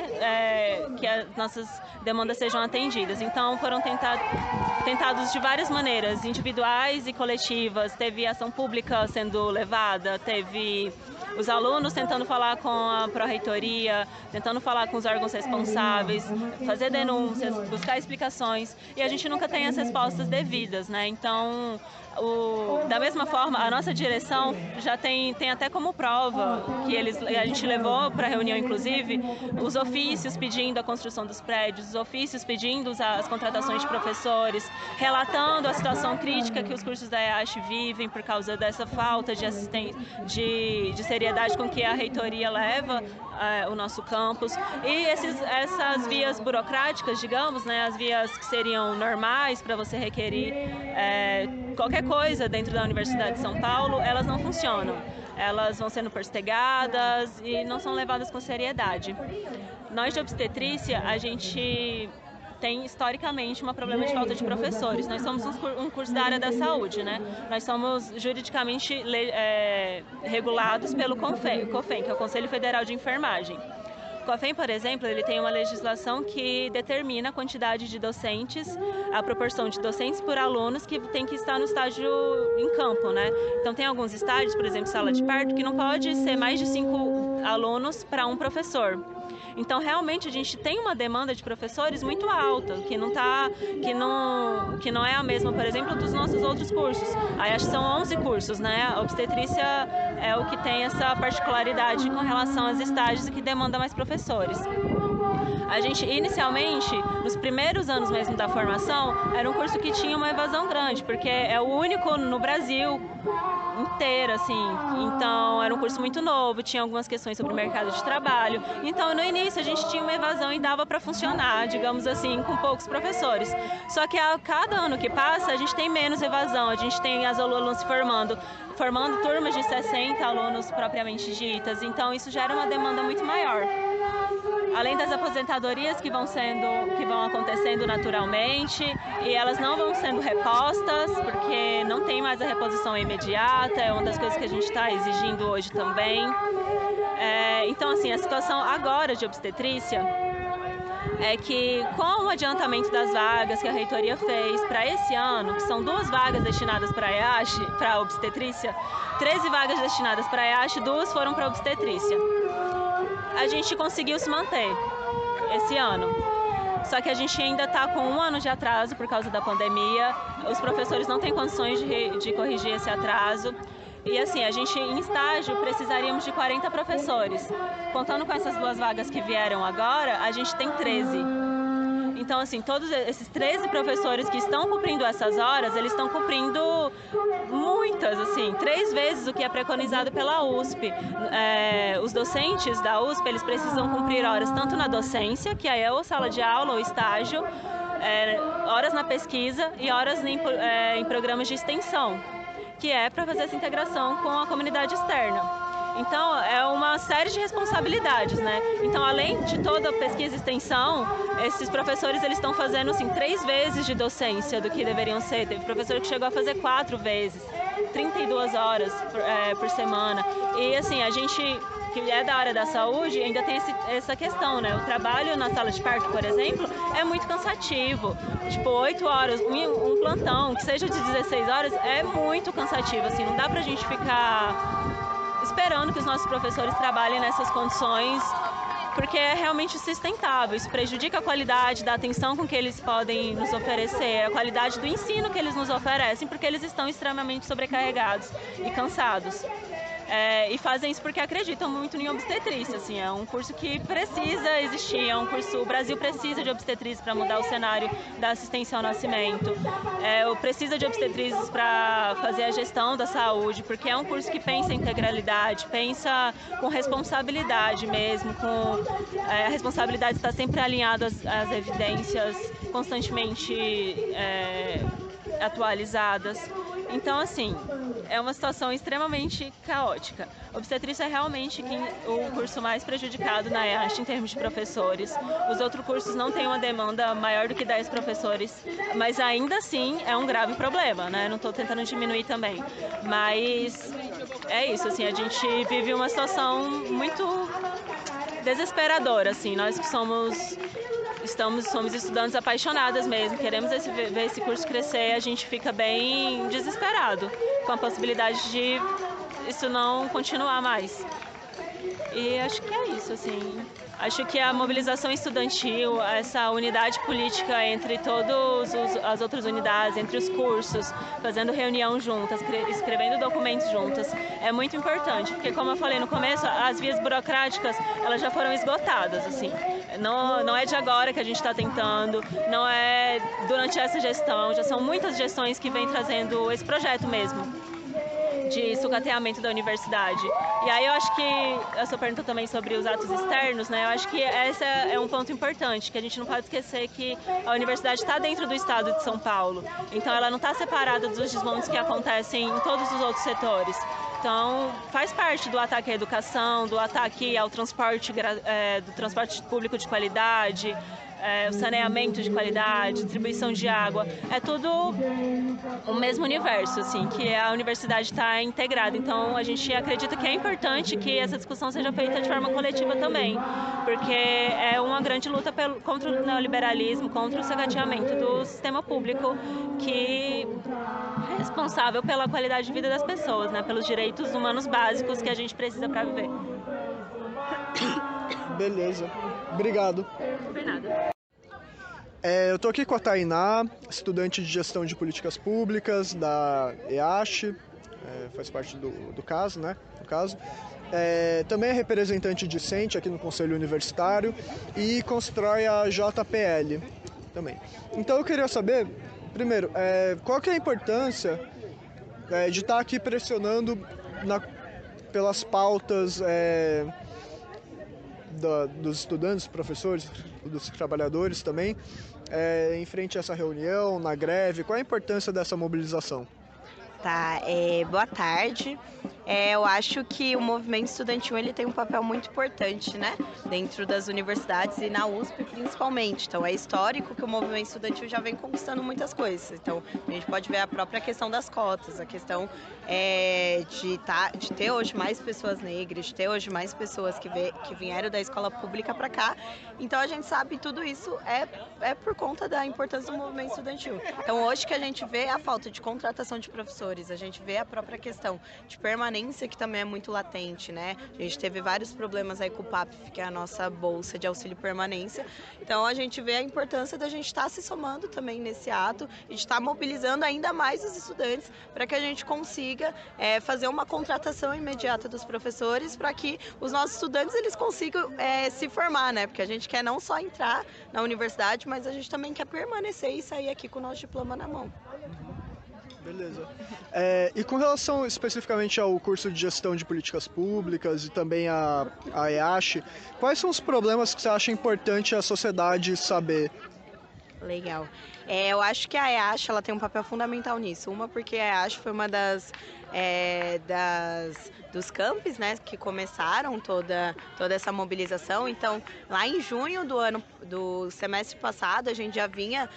S17: que as nossas demandas sejam atendidas. Então, foram tentados de várias maneiras, individuais e coletivas. Teve ação pública sendo levada, teve os alunos tentando falar com a pró-reitoria, tentando falar com os órgãos responsáveis, fazer denúncias, buscar explicações, e a gente nunca tem as respostas devidas, né? Então, da mesma forma, a nossa direção já tem até como prova, que a gente levou para a reunião, inclusive, os ofícios pedindo a construção dos prédios, os ofícios pedindo as contratações de professores, relatando a situação crítica que os cursos da EASH vivem por causa dessa falta de assistência, de seriedade com que a reitoria leva o nosso campus. E essas vias burocráticas, digamos, né, as vias que seriam normais para você requerir qualquer coisa dentro da Universidade de São Paulo, elas não funcionam. Elas vão sendo postergadas e não são levadas com seriedade. Nós de obstetrícia, a gente tem historicamente um problema de falta de professores. Nós somos um curso da área da saúde, né? Nós somos juridicamente regulados pelo COFEM, que é o Conselho Federal de Enfermagem. O COFEM, por exemplo, ele tem uma legislação que determina a quantidade de docentes, a proporção de docentes por alunos que tem que estar no estágio em campo, né? Então tem alguns estágios, por exemplo, sala de parto, que não pode ser mais de 5 alunos para um professor. Então, realmente, a gente tem uma demanda de professores muito alta, que não é a mesma, por exemplo, dos nossos outros cursos. Aí, acho que são 11 cursos, né? A obstetrícia é o que tem essa particularidade com relação aos estágios e que demanda mais professores. A gente, inicialmente, nos primeiros anos mesmo da formação, era um curso que tinha uma evasão grande, porque é o único no Brasil inteiro, assim. Então, era um curso muito novo, tinha algumas questões sobre o mercado de trabalho. Então, no início, a gente tinha uma evasão e dava para funcionar, digamos assim, com poucos professores. Só que a cada ano que passa, a gente tem menos evasão, a gente tem as alunos se formando turmas de 60 alunos propriamente ditas. Então, isso gera uma demanda muito maior. Além das aposentadorias que vão acontecendo naturalmente, e elas não vão sendo repostas, porque não tem mais a reposição imediata, é uma das coisas que a gente está exigindo hoje também. Então, assim, a situação agora de obstetrícia é que, com o adiantamento das vagas que a reitoria fez para esse ano, que são 2 vagas destinadas para a EASH, para a obstetrícia, 13 vagas destinadas para a EASH, 2 foram para a obstetrícia. A gente conseguiu se manter esse ano. Só que a gente ainda está com 1 ano de atraso por causa da pandemia. Os professores não têm condições de corrigir esse atraso. E assim, a gente em estágio precisaríamos de 40 professores. Contando com essas 2 vagas que vieram agora, a gente tem 13. Então, assim, todos esses 13 professores que estão cumprindo essas horas, eles estão cumprindo muitas, assim, 3 vezes o que é preconizado pela USP. Os docentes da USP, eles precisam cumprir horas tanto na docência, que é ou sala de aula ou estágio, horas na pesquisa e horas em programas de extensão, que é para fazer essa integração com a comunidade externa. Então, é uma série de responsabilidades, né? Então, além de toda a pesquisa e extensão, esses professores eles estão fazendo, assim, 3 vezes de docência do que deveriam ser. Teve professor que chegou a fazer 4 vezes, 32 horas por semana. E, assim, a gente que é da área da saúde ainda tem essa questão, né? O trabalho na sala de parto, por exemplo, é muito cansativo. Tipo, 8 horas, um plantão, que seja de 16 horas, é muito cansativo, assim. Não dá pra gente ficar esperando que os nossos professores trabalhem nessas condições, porque é realmente sustentável. Isso prejudica a qualidade da atenção com que eles podem nos oferecer, a qualidade do ensino que eles nos oferecem, porque eles estão extremamente sobrecarregados e cansados. E fazem isso porque acreditam muito em obstetrícia, assim, é um curso que precisa existir, o Brasil precisa de obstetrícia para mudar o cenário da assistência ao nascimento, precisa de obstetrizes para fazer a gestão da saúde, porque é um curso que pensa em integralidade, pensa com responsabilidade mesmo, a responsabilidade está sempre alinhada às evidências, constantemente atualizadas. Então, assim, é uma situação extremamente caótica. Obstetrícia é realmente o curso mais prejudicado na EASH em termos de professores. Os outros cursos não têm uma demanda maior do que 10 professores, mas ainda assim é um grave problema, né? Não estou tentando diminuir também, mas é isso, assim, a gente vive uma situação muito desesperadora, assim, nós que somos estudantes apaixonadas mesmo, queremos ver esse curso crescer, a gente fica bem desesperado com a possibilidade de isso não continuar mais. E acho que é isso, assim. Acho que a mobilização estudantil, essa unidade política entre todas as outras unidades, entre os cursos, fazendo reunião juntas, escrevendo documentos juntas, é muito importante, porque como eu falei no começo, as vias burocráticas, elas já foram esgotadas, assim. Não é de agora que a gente está tentando, não é durante essa gestão, já são muitas gestões que vêm trazendo esse projeto mesmo de sucateamento da universidade. E aí eu acho que, a sua pergunta também sobre os atos externos, né? Eu acho que esse é um ponto importante, que a gente não pode esquecer que a universidade está dentro do estado de São Paulo, então ela não está separada dos desmontes que acontecem em todos os outros setores. Então, faz parte do ataque à educação, do ataque ao transporte, do transporte público de qualidade, o saneamento de qualidade, distribuição de água, é tudo o mesmo universo, assim, que a universidade está integrada. Então, a gente acredita que é importante que essa discussão seja feita de forma coletiva também, porque é uma grande luta contra o neoliberalismo, contra o sucateamento do sistema público, que é responsável pela qualidade de vida das pessoas, né, pelos direitos humanos básicos que a gente precisa para viver.
S3: Beleza. Obrigado.
S17: Por nada.
S3: Eu estou aqui com a Tainá, estudante de Gestão de Políticas Públicas da EASH, faz parte do caso, né? No caso. Também é representante discente aqui no Conselho Universitário e constrói a JPL também. Então eu queria saber, primeiro, qual que é a importância de estar aqui pressionando pelas pautas dos estudantes, dos professores, dos trabalhadores também, em frente a essa reunião, na greve. Qual a importância dessa mobilização?
S18: Tá, boa tarde. Eu acho que o movimento estudantil ele tem um papel muito importante, né, dentro das universidades e na USP principalmente. Então é histórico que o movimento estudantil já vem conquistando muitas coisas. Então a gente pode ver a própria questão das cotas, a questão de ter hoje mais pessoas negras, de ter hoje mais pessoas que vieram da escola pública para cá. Então a gente sabe que tudo isso é por conta da importância do movimento estudantil. Então hoje que a gente vê a falta de contratação de professores, a gente vê a própria questão de permanência, que também é muito latente, né? A gente teve vários problemas aí com o PAPF, que é a nossa bolsa de auxílio permanência. Então a gente vê a importância da gente estar se somando também nesse ato e de estar mobilizando ainda mais os estudantes para que a gente consiga fazer uma contratação imediata dos professores para que os nossos estudantes eles consigam se formar, né? Porque a gente quer não só entrar na universidade, mas a gente também quer permanecer e sair aqui com o nosso diploma na mão.
S3: Beleza. E com relação especificamente ao curso de Gestão de Políticas Públicas e também a EASH, quais são os problemas que você acha importante a sociedade saber?
S18: Legal. Eu acho que a EASH ela tem um papel fundamental nisso. Uma porque a EASH foi uma dos campos, né, que começaram toda essa mobilização. Então, lá em junho do semestre passado, a gente já vinha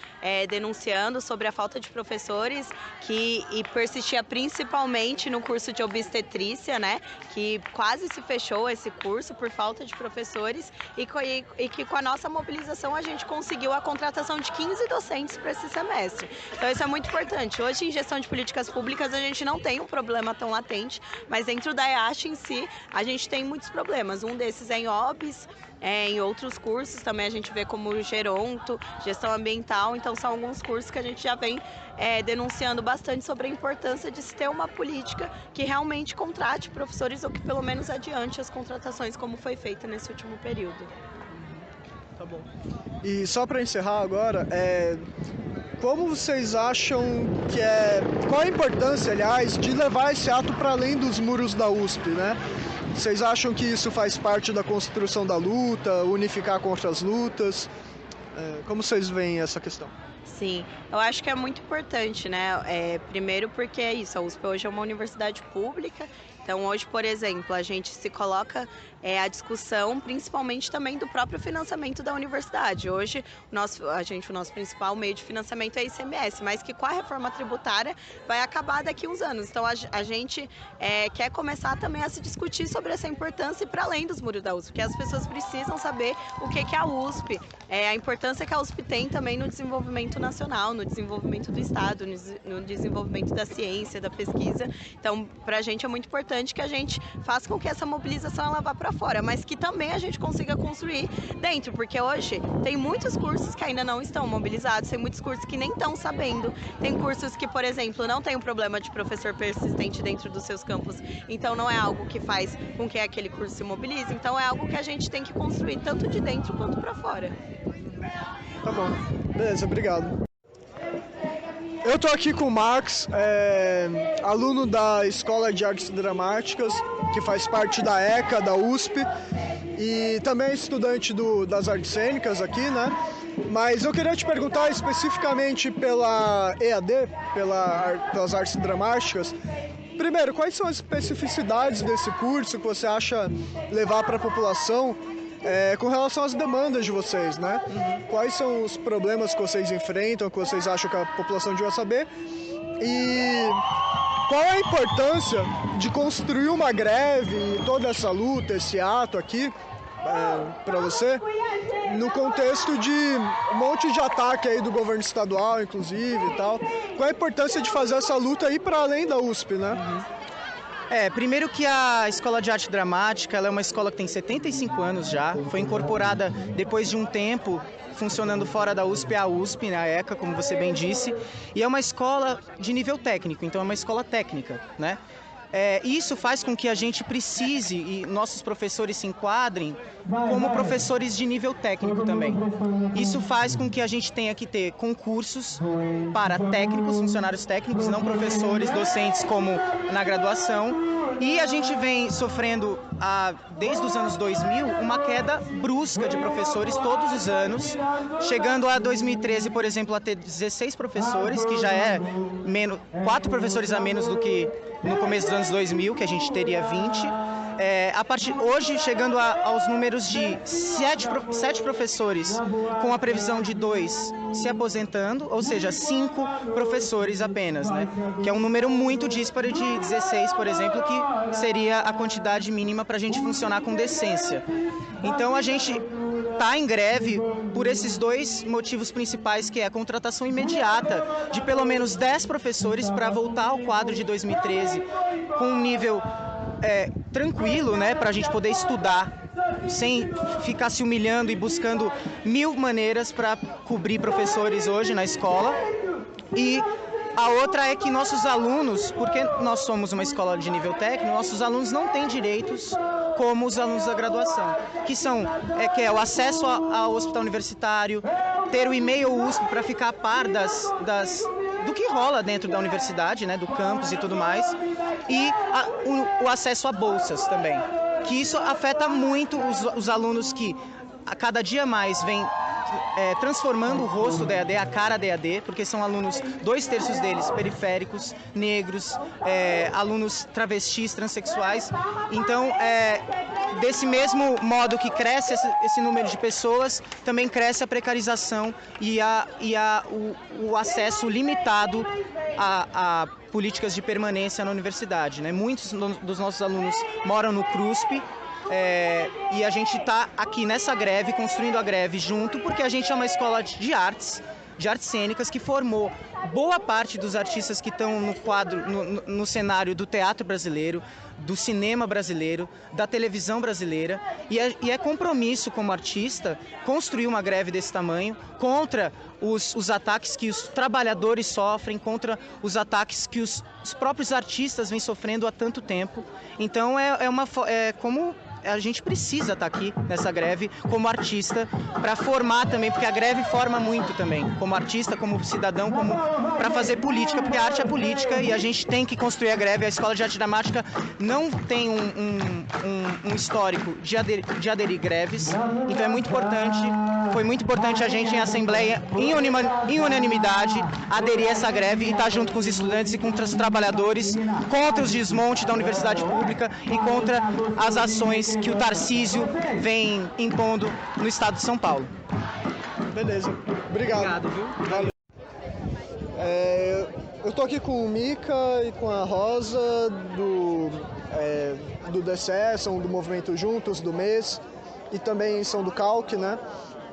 S18: denunciando sobre a falta de professores e persistia principalmente no curso de obstetrícia, né, que quase se fechou esse curso por falta de professores e que com a nossa mobilização a gente conseguiu a contratação de 15 docentes para esse semestre. Então, isso é muito importante. Hoje, em gestão de políticas públicas, a gente não tem um problema tão latente, mas dentro da EASH em si, a gente tem muitos problemas. Um desses é em OBS, em outros cursos também a gente vê como geronto, gestão ambiental. Então são alguns cursos que a gente já vem denunciando bastante sobre a importância de se ter uma política que realmente contrate professores ou que pelo menos adiante as contratações como foi feita nesse último período.
S3: Tá bom. E só para encerrar agora, como vocês acham qual a importância, aliás, de levar esse ato para além dos muros da USP, né? Vocês acham que isso faz parte da construção da luta, unificar contra as lutas? Como vocês veem essa questão?
S18: Sim, eu acho que é muito importante, né? Primeiro porque é isso, a USP hoje é uma universidade pública, então hoje, por exemplo, a gente se coloca a discussão principalmente também do próprio financiamento da universidade. Hoje, o nosso principal meio de financiamento é a ICMS, mas que com a reforma tributária vai acabar daqui a uns anos. Então a gente quer começar também a se discutir sobre essa importância e para além dos muros da USP, porque as pessoas precisam saber o que é a USP, a importância que a USP tem também no desenvolvimento nacional, no desenvolvimento do Estado, no desenvolvimento da ciência, da pesquisa. Então, para a gente é muito importante que a gente faça com que essa mobilização ela vá para fora, mas que também a gente consiga construir dentro, porque hoje tem muitos cursos que ainda não estão mobilizados, tem muitos cursos que nem estão sabendo, tem cursos que, por exemplo, não tem um problema de professor persistente dentro dos seus campos, então não é algo que faz com que aquele curso se mobilize, então é algo que a gente tem que construir tanto de dentro quanto para fora.
S3: Tá bom, beleza, obrigado. Eu tô aqui com o Max, aluno da Escola de Artes Dramáticas, que faz parte da ECA, da USP, e também estudante das artes cênicas aqui, né? Mas eu queria te perguntar especificamente pela EAD, pelas artes dramáticas. Primeiro, quais são as especificidades desse curso que você acha levar para a população com relação às demandas de vocês, né? Quais são os problemas que vocês enfrentam, que vocês acham que a população devia saber? E qual é a importância de construir uma greve e toda essa luta, esse ato aqui, para você, no contexto de um monte de ataque aí do governo estadual, inclusive, e tal? Qual a importância de fazer essa luta aí para além da USP, né?
S19: Primeiro que a Escola de Arte Dramática ela é uma escola que tem 75 anos já, foi incorporada depois de um tempo funcionando fora da USP, a USP, na ECA, como você bem disse, e é uma escola de nível técnico, então é uma escola técnica, né? Isso faz com que a gente precise, e nossos professores se enquadrem como professores de nível técnico também. Isso faz com que a gente tenha que ter concursos para técnicos, funcionários técnicos, não professores, docentes como na graduação. E a gente vem sofrendo, desde os anos 2000, uma queda brusca de professores todos os anos, chegando a 2013, por exemplo, a ter 16 professores, que já é 4 professores a menos do que no começo dos anos 2000, que a gente teria 20. Hoje, chegando aos números de 7 professores, com a previsão de 2 se aposentando, ou seja, 5 professores apenas, né? Que é um número muito dísparo de 16, por exemplo, que seria a quantidade mínima para a gente funcionar com decência. Então, a gente está em greve por esses 2 motivos principais, que é a contratação imediata de pelo menos 10 professores para voltar ao quadro de 2013 com um nível tranquilo, né, para a gente poder estudar sem ficar se humilhando e buscando 1000 maneiras para cobrir professores hoje na escola. E a outra é que nossos alunos, porque nós somos uma escola de nível técnico, nossos alunos não têm direitos como os alunos da graduação, que é o acesso ao hospital universitário, ter o e-mail USP para ficar a par do que rola dentro da universidade, né, do campus e tudo mais, e o acesso a bolsas também, que isso afeta muito os alunos que a cada dia mais vêm transformando o rosto da EAD, a cara da EAD, porque são alunos, 2/3 deles periféricos, negros, alunos travestis, transexuais. Então, desse mesmo modo que cresce esse número de pessoas, também cresce a precarização e o acesso limitado a políticas de permanência na universidade, né? Muitos dos nossos alunos moram no CRUSP, e a gente está aqui nessa greve, construindo a greve junto, porque a gente é uma escola de artes cênicas, que formou boa parte dos artistas que estão no quadro, no cenário do teatro brasileiro, do cinema brasileiro, da televisão brasileira, e é compromisso como artista construir uma greve desse tamanho contra os ataques que os trabalhadores sofrem, contra os ataques que os próprios artistas vêm sofrendo há tanto tempo. Então como a gente precisa estar aqui nessa greve como artista para formar também, porque a greve forma muito também, como artista, como cidadão, como para fazer política, porque a arte é política e a gente tem que construir a greve. A Escola de Arte Dramática não tem um histórico de aderir greves, então é muito importante foi muito importante a gente em assembleia, em unanimidade, aderir a essa greve e estar junto com os estudantes e com os trabalhadores contra os desmontes da universidade pública e contra as ações que o Tarcísio vem impondo no estado de São Paulo.
S3: Beleza, obrigado viu? Valeu. Eu tô aqui com o Mica e com a Rosa do DCE, são do Movimento Juntos, do MES, e também são do CALC, né?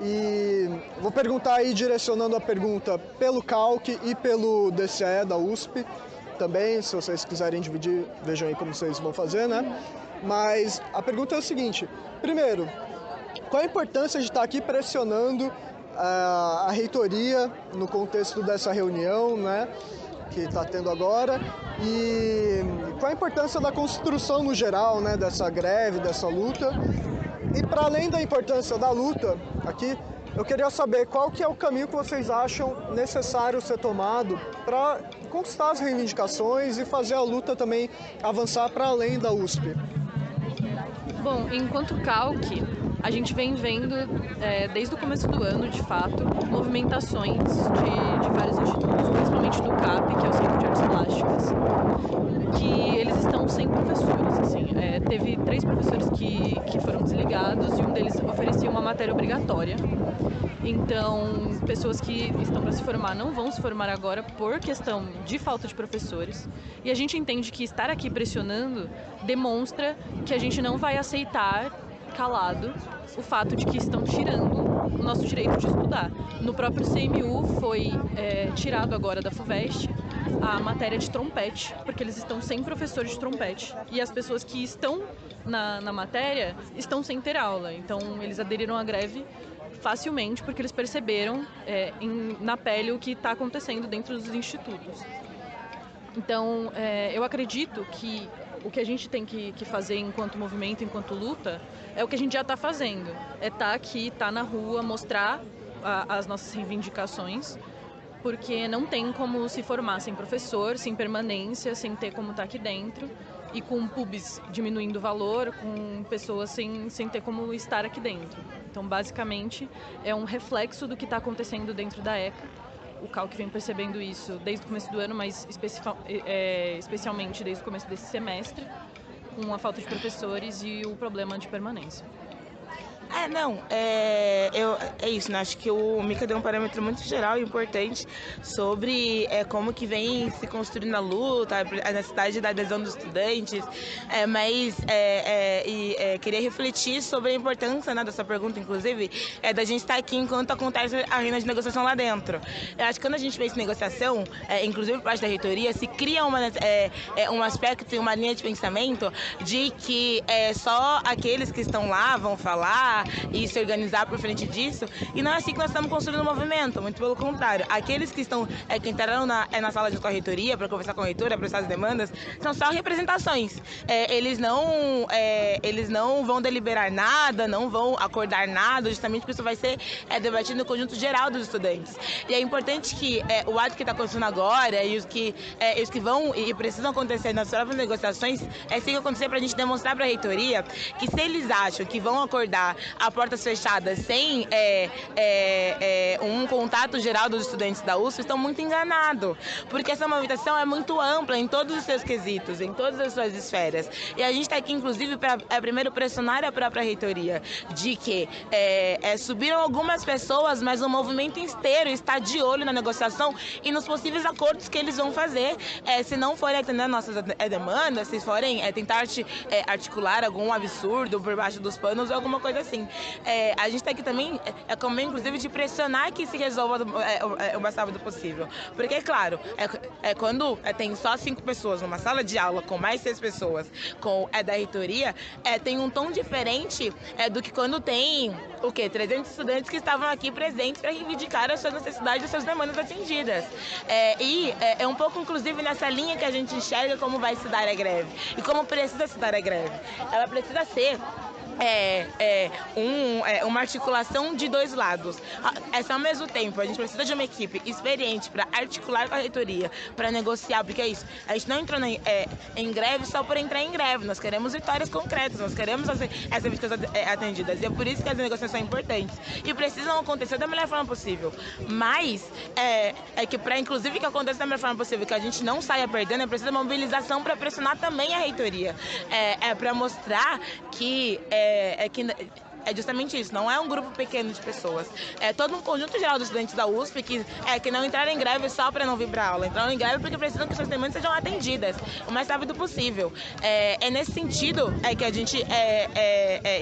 S3: E vou perguntar aí, direcionando a pergunta pelo CALC e pelo DCE da USP também, se vocês quiserem dividir, vejam aí como vocês vão fazer, né? Mas a pergunta é a seguinte: primeiro, qual a importância de estar aqui pressionando a reitoria no contexto dessa reunião, né, que está tendo agora, e qual a importância da construção no geral, né, dessa greve, dessa luta? E para além da importância da luta aqui, eu queria saber qual que é o caminho que vocês acham necessário ser tomado para conquistar as reivindicações e fazer a luta também avançar para além da USP.
S14: Bom, enquanto CALC, a gente vem vendo, desde o começo do ano, de fato, movimentações de vários institutos, principalmente do CAP, que é o Centro de Artes Plásticas, que eles estão sem professores, assim. Teve 3 professores que foram desligados e um deles oferecia uma matéria obrigatória. Então, pessoas que estão para se formar não vão se formar agora por questão de falta de professores. E a gente entende que estar aqui pressionando demonstra que a gente não vai aceitar calado o fato de que estão tirando o nosso direito de estudar. No próprio CMU foi tirado agora da FUVEST a matéria de trompete, porque eles estão sem professor de trompete. E as pessoas que estão na matéria estão sem ter aula. Então, eles aderiram à greve facilmente, porque eles perceberam na pele o que está acontecendo dentro dos institutos. Então, eu acredito que o que a gente tem que fazer enquanto movimento, enquanto luta, é o que a gente já está fazendo. É estar aqui, estar na rua, mostrar as nossas reivindicações, porque não tem como se formar sem professor, sem permanência, sem ter como estar aqui dentro, e com pubs diminuindo o valor, com pessoas sem ter como estar aqui dentro. Então, basicamente, é um reflexo do que está acontecendo dentro da ECA. O CALC vem percebendo isso desde o começo do ano, mas especialmente desde o começo desse semestre, com a falta de professores e o problema de permanência.
S20: É isso, né? Acho que o Mica deu um parâmetro muito geral e importante sobre como que vem se construindo a luta, a necessidade da adesão dos estudantes, mas queria refletir sobre a importância, né, dessa pergunta, inclusive, da gente estar aqui enquanto acontece a reunião de negociação lá dentro. Eu acho que quando a gente fez negociação, inclusive por parte da reitoria, se cria um aspecto e uma linha de pensamento de que só aqueles que estão lá vão falar e se organizar por frente disso, e não é assim que nós estamos construindo um movimento, muito pelo contrário. Aqueles que entraram na sala de com a reitoria para conversar com a reitora, prestar as demandas, são só representações. Eles não vão deliberar nada, não vão acordar nada, justamente porque isso vai ser debatido no conjunto geral dos estudantes. E é importante que o ato que está acontecendo agora e os que vão e precisam acontecer nas próprias negociações, tem que acontecer para a gente demonstrar para a reitoria que, se eles acham que vão acordar a portas fechadas sem um contato geral dos estudantes da USP, estão muito enganados, porque essa movimentação é muito ampla em todos os seus quesitos, em todas as suas esferas. E a gente está aqui, inclusive, para primeiro pressionar a própria reitoria de que subiram algumas pessoas, mas o movimento inteiro está de olho na negociação e nos possíveis acordos que eles vão fazer, se não forem atender nossas demandas, se forem tentar articular algum absurdo por baixo dos panos ou alguma coisa assim. A gente está aqui também, como inclusive, de pressionar que se resolva o mais rápido possível. Porque, claro, quando tem só 5 pessoas numa sala de aula com mais 6 pessoas da reitoria, tem um tom diferente do que quando tem, 300 estudantes que estavam aqui presentes para reivindicar as suas necessidades e as suas demandas atendidas. É um pouco, inclusive, nessa linha que a gente enxerga como vai se dar a greve e como precisa se dar a greve. Ela precisa ser uma articulação de dois lados. Ao mesmo tempo, a gente precisa de uma equipe experiente para articular com a reitoria, para negociar, porque é isso. A gente não entrou em greve só por entrar em greve. Nós queremos vitórias concretas, nós queremos essas vitórias atendidas. E é por isso que as negociações são importantes e precisam acontecer da melhor forma possível. Mas que para inclusive que aconteça da melhor forma possível, que a gente não saia perdendo, é preciso de mobilização para pressionar também a reitoria, para mostrar que é justamente isso, não é um grupo pequeno de pessoas. É todo um conjunto geral dos estudantes da USP que não entraram em greve só para não vir para aula, entraram em greve porque precisam que suas demandas sejam atendidas o mais rápido possível. É nesse sentido que a gente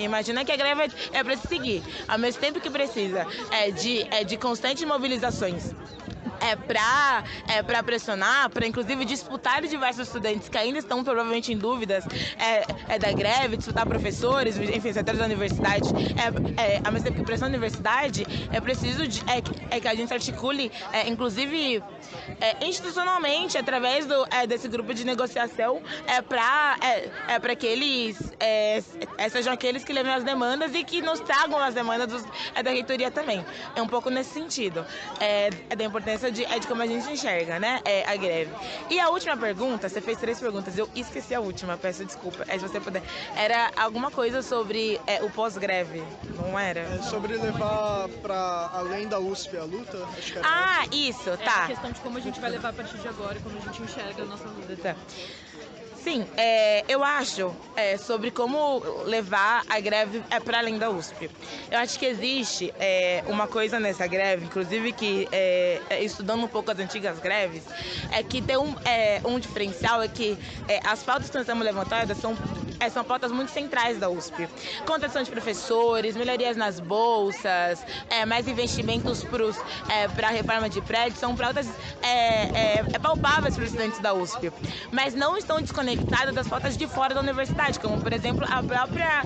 S20: imagina que a greve é para se seguir, ao mesmo tempo que precisa de constantes mobilizações. Para pressionar, para inclusive disputar diversos estudantes que ainda estão provavelmente em dúvidas da greve, disputar professores, enfim, setores da universidade, ao mesmo tempo que pressiona a universidade, é preciso que a gente articule, inclusive institucionalmente, através desse grupo de negociação, para que eles sejam aqueles que levem as demandas e que nos tragam as demandas da reitoria também. É um pouco nesse sentido, da importância de como a gente enxerga, né, a greve. E a última pergunta, você fez 3 perguntas, eu esqueci a última, peço desculpa, se você puder. Era alguma coisa sobre o pós-greve, não era?
S3: Sobre levar para além da USP a luta? Acho que era
S20: isso, tá.
S14: É a questão de como a gente vai levar a partir de agora e como a gente enxerga a nossa luta.
S20: Tá. Sim, eu acho sobre como levar a greve para além da USP. Eu acho que existe uma coisa nessa greve, inclusive que, estudando um pouco as antigas greves, que tem um diferencial, que as pautas que nós estamos levantadas são pautas muito centrais da USP. Contratação de professores, melhorias nas bolsas, mais investimentos para a reforma de prédios, são pautas palpáveis para os estudantes da USP, mas não estão desconectadas das pautas de fora da universidade, como, por exemplo, a própria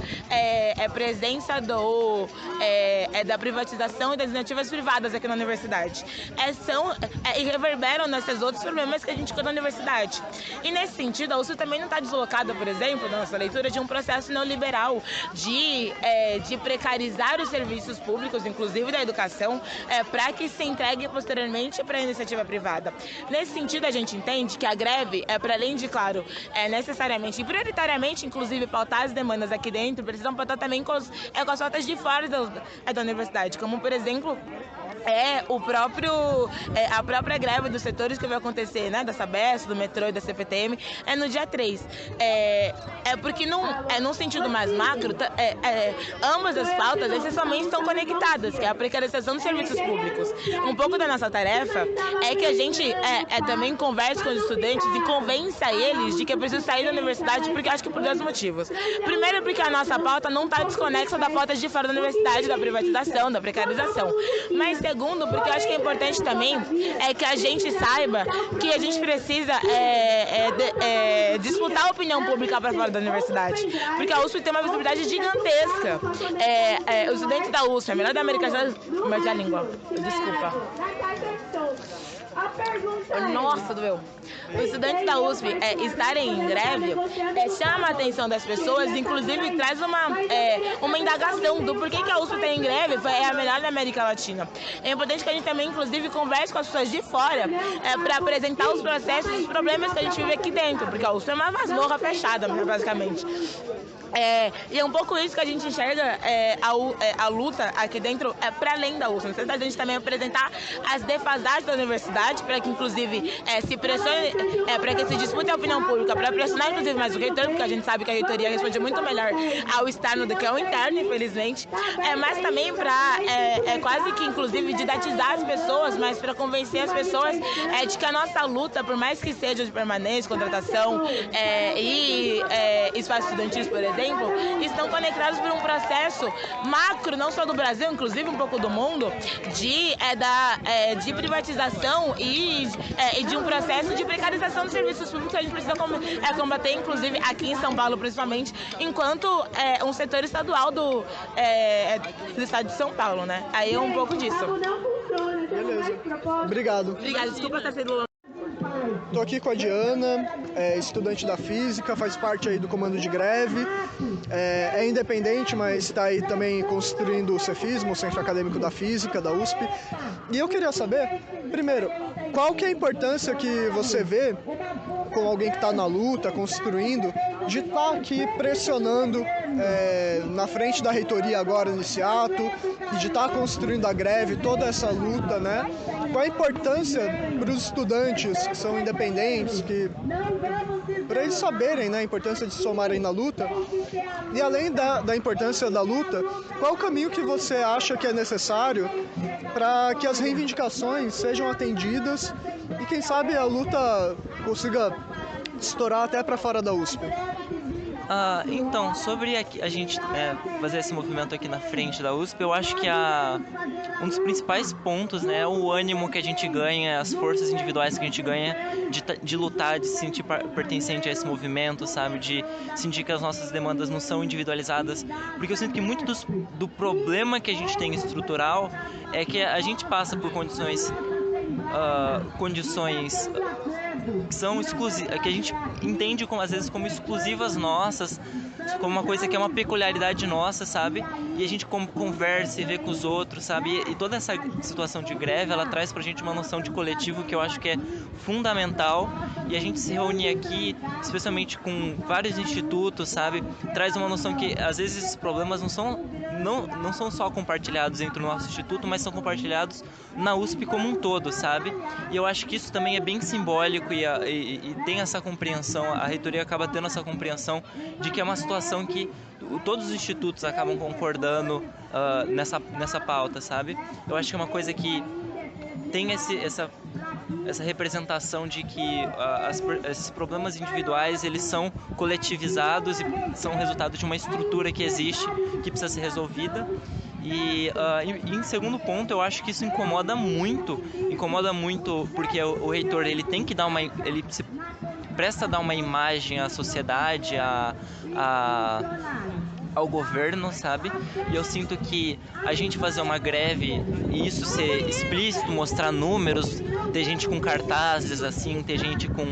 S20: presença da privatização e das iniciativas privadas aqui na universidade. E reverberam nesses outros problemas que a gente tem na universidade. E, nesse sentido, a USP também não está deslocada, por exemplo, na nossa leitura, de um processo neoliberal de precarizar os serviços públicos, inclusive da educação, para que se entregue posteriormente para a iniciativa privada. Nesse sentido, a gente entende que a greve, para além de, claro, necessariamente e prioritariamente, inclusive, pautar as demandas aqui dentro, precisam pautar também com as pautas de fora da universidade, como, por exemplo, a própria greve dos setores que vai acontecer, né, da Sabesp, do metrô e da CPTM, no dia 3. Porque num sentido mais macro, ambas as pautas essencialmente estão conectadas, que é a precarização dos serviços públicos. Um pouco da nossa tarefa é que a gente também converse com os estudantes e convença eles de que é preciso sair da universidade, porque acho que por 2 motivos. Primeiro, porque a nossa pauta não está desconexa da pauta de fora da universidade, da privatização, da precarização. Mas segundo, porque eu acho que é importante também que a gente saiba que a gente precisa disputar a opinião pública para fora da universidade. Porque a USP tem uma visibilidade gigantesca. Os estudantes da USP, a melhor da América Latina, mas a língua, desculpa. Nossa, doeu. Os estudantes da USP estarem em greve chama a atenção das pessoas, inclusive traz uma indagação do porquê que a USP está em greve, é a melhor da América Latina. É importante que a gente também, inclusive, converse com as pessoas de fora para apresentar os processos e os problemas que a gente vive aqui dentro, porque a USP é uma masmorra fechada, basicamente. E é um pouco isso que a gente enxerga a luta aqui dentro para além da USP. A gente também apresentar as defasagens da universidade para que, inclusive, se pressione, para que se dispute a opinião pública, para pressionar, inclusive, mais o reitor, porque a gente sabe que a reitoria responde muito melhor ao externo do que ao interno, infelizmente, mas também para quase que, inclusive, didatizar as pessoas, mas para convencer as pessoas de que a nossa luta, por mais que seja de permanência, contratação e espaços estudantis, por exemplo, estão conectados por um processo macro, não só do Brasil, inclusive um pouco do mundo, de privatização e de um processo de precarização dos serviços públicos que a gente precisa combater, inclusive aqui em São Paulo, principalmente, enquanto um setor estadual do estado de São Paulo, né? Aí é um pouco disso.
S3: Beleza. Obrigado.
S20: Obrigada, desculpa estar sendo longe.
S3: Estou aqui com a Diana, estudante da física, faz parte aí do comando de greve, é independente, mas está aí também construindo o Cefismo, o Centro Acadêmico da Física, da USP. E eu queria saber, primeiro, qual que é a importância que você vê, como alguém que está na luta, construindo, de estar aqui pressionando na frente da reitoria agora nesse ato, e de estar construindo a greve, toda essa luta, né? Qual a importância para os estudantes que são independentes, para eles saberem, né, a importância de se somarem na luta? E além da importância da luta, qual o caminho que você acha que é necessário para que as reivindicações sejam atendidas e, quem sabe, a luta consiga estourar até para fora da USP?
S21: Então, sobre a gente fazer esse movimento aqui na frente da USP, eu acho que um dos principais pontos, né, é o ânimo que a gente ganha, as forças individuais que a gente ganha de lutar, de se sentir pertencente a esse movimento, sabe, de sentir que as nossas demandas não são individualizadas, porque eu sinto que muito do problema que a gente tem estrutural é que a gente passa por condições que são exclusivas, que a gente entende às vezes como exclusivas nossas, como uma coisa que é uma peculiaridade nossa, sabe? E a gente conversa e vê com os outros, sabe? E toda essa situação de greve, ela traz pra gente uma noção de coletivo que eu acho que é fundamental, e a gente se reunir aqui, especialmente com vários institutos, sabe? Traz uma noção que às vezes esses problemas não são só compartilhados entre o nosso instituto, mas são compartilhados na USP como um todo, sabe? E eu acho que isso também é bem simbólico e tem essa compreensão, a reitoria acaba tendo essa compreensão de que é uma situação que todos os institutos acabam concordando nessa pauta, sabe? Eu acho que é uma coisa que tem essa representação de que esses problemas individuais, eles são coletivizados e são resultado de uma estrutura que existe, que precisa ser resolvida. E em segundo ponto, eu acho que isso incomoda muito porque o reitor, ele tem que ele se presta a dar uma imagem à sociedade, ao governo, sabe? E eu sinto que a gente fazer uma greve e isso ser explícito, mostrar números, ter gente com cartazes, assim, ter gente com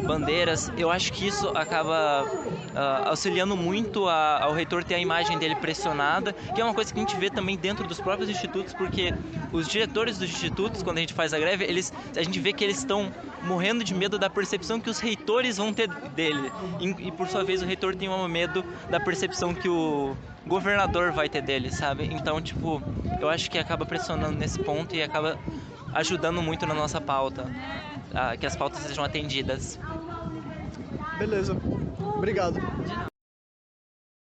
S21: bandeiras, eu acho que isso acaba auxiliando muito ao reitor ter a imagem dele pressionada, que é uma coisa que a gente vê também dentro dos próprios institutos, porque os diretores dos institutos, quando a gente faz a greve, a gente vê que eles estão morrendo de medo da percepção que os reitores vão ter dele, e por sua vez o reitor tem um medo da percepção que o governador vai ter dele, sabe? Então, tipo, eu acho que acaba pressionando nesse ponto e acaba ajudando muito na nossa pauta, que as pautas sejam atendidas.
S3: Beleza, obrigado.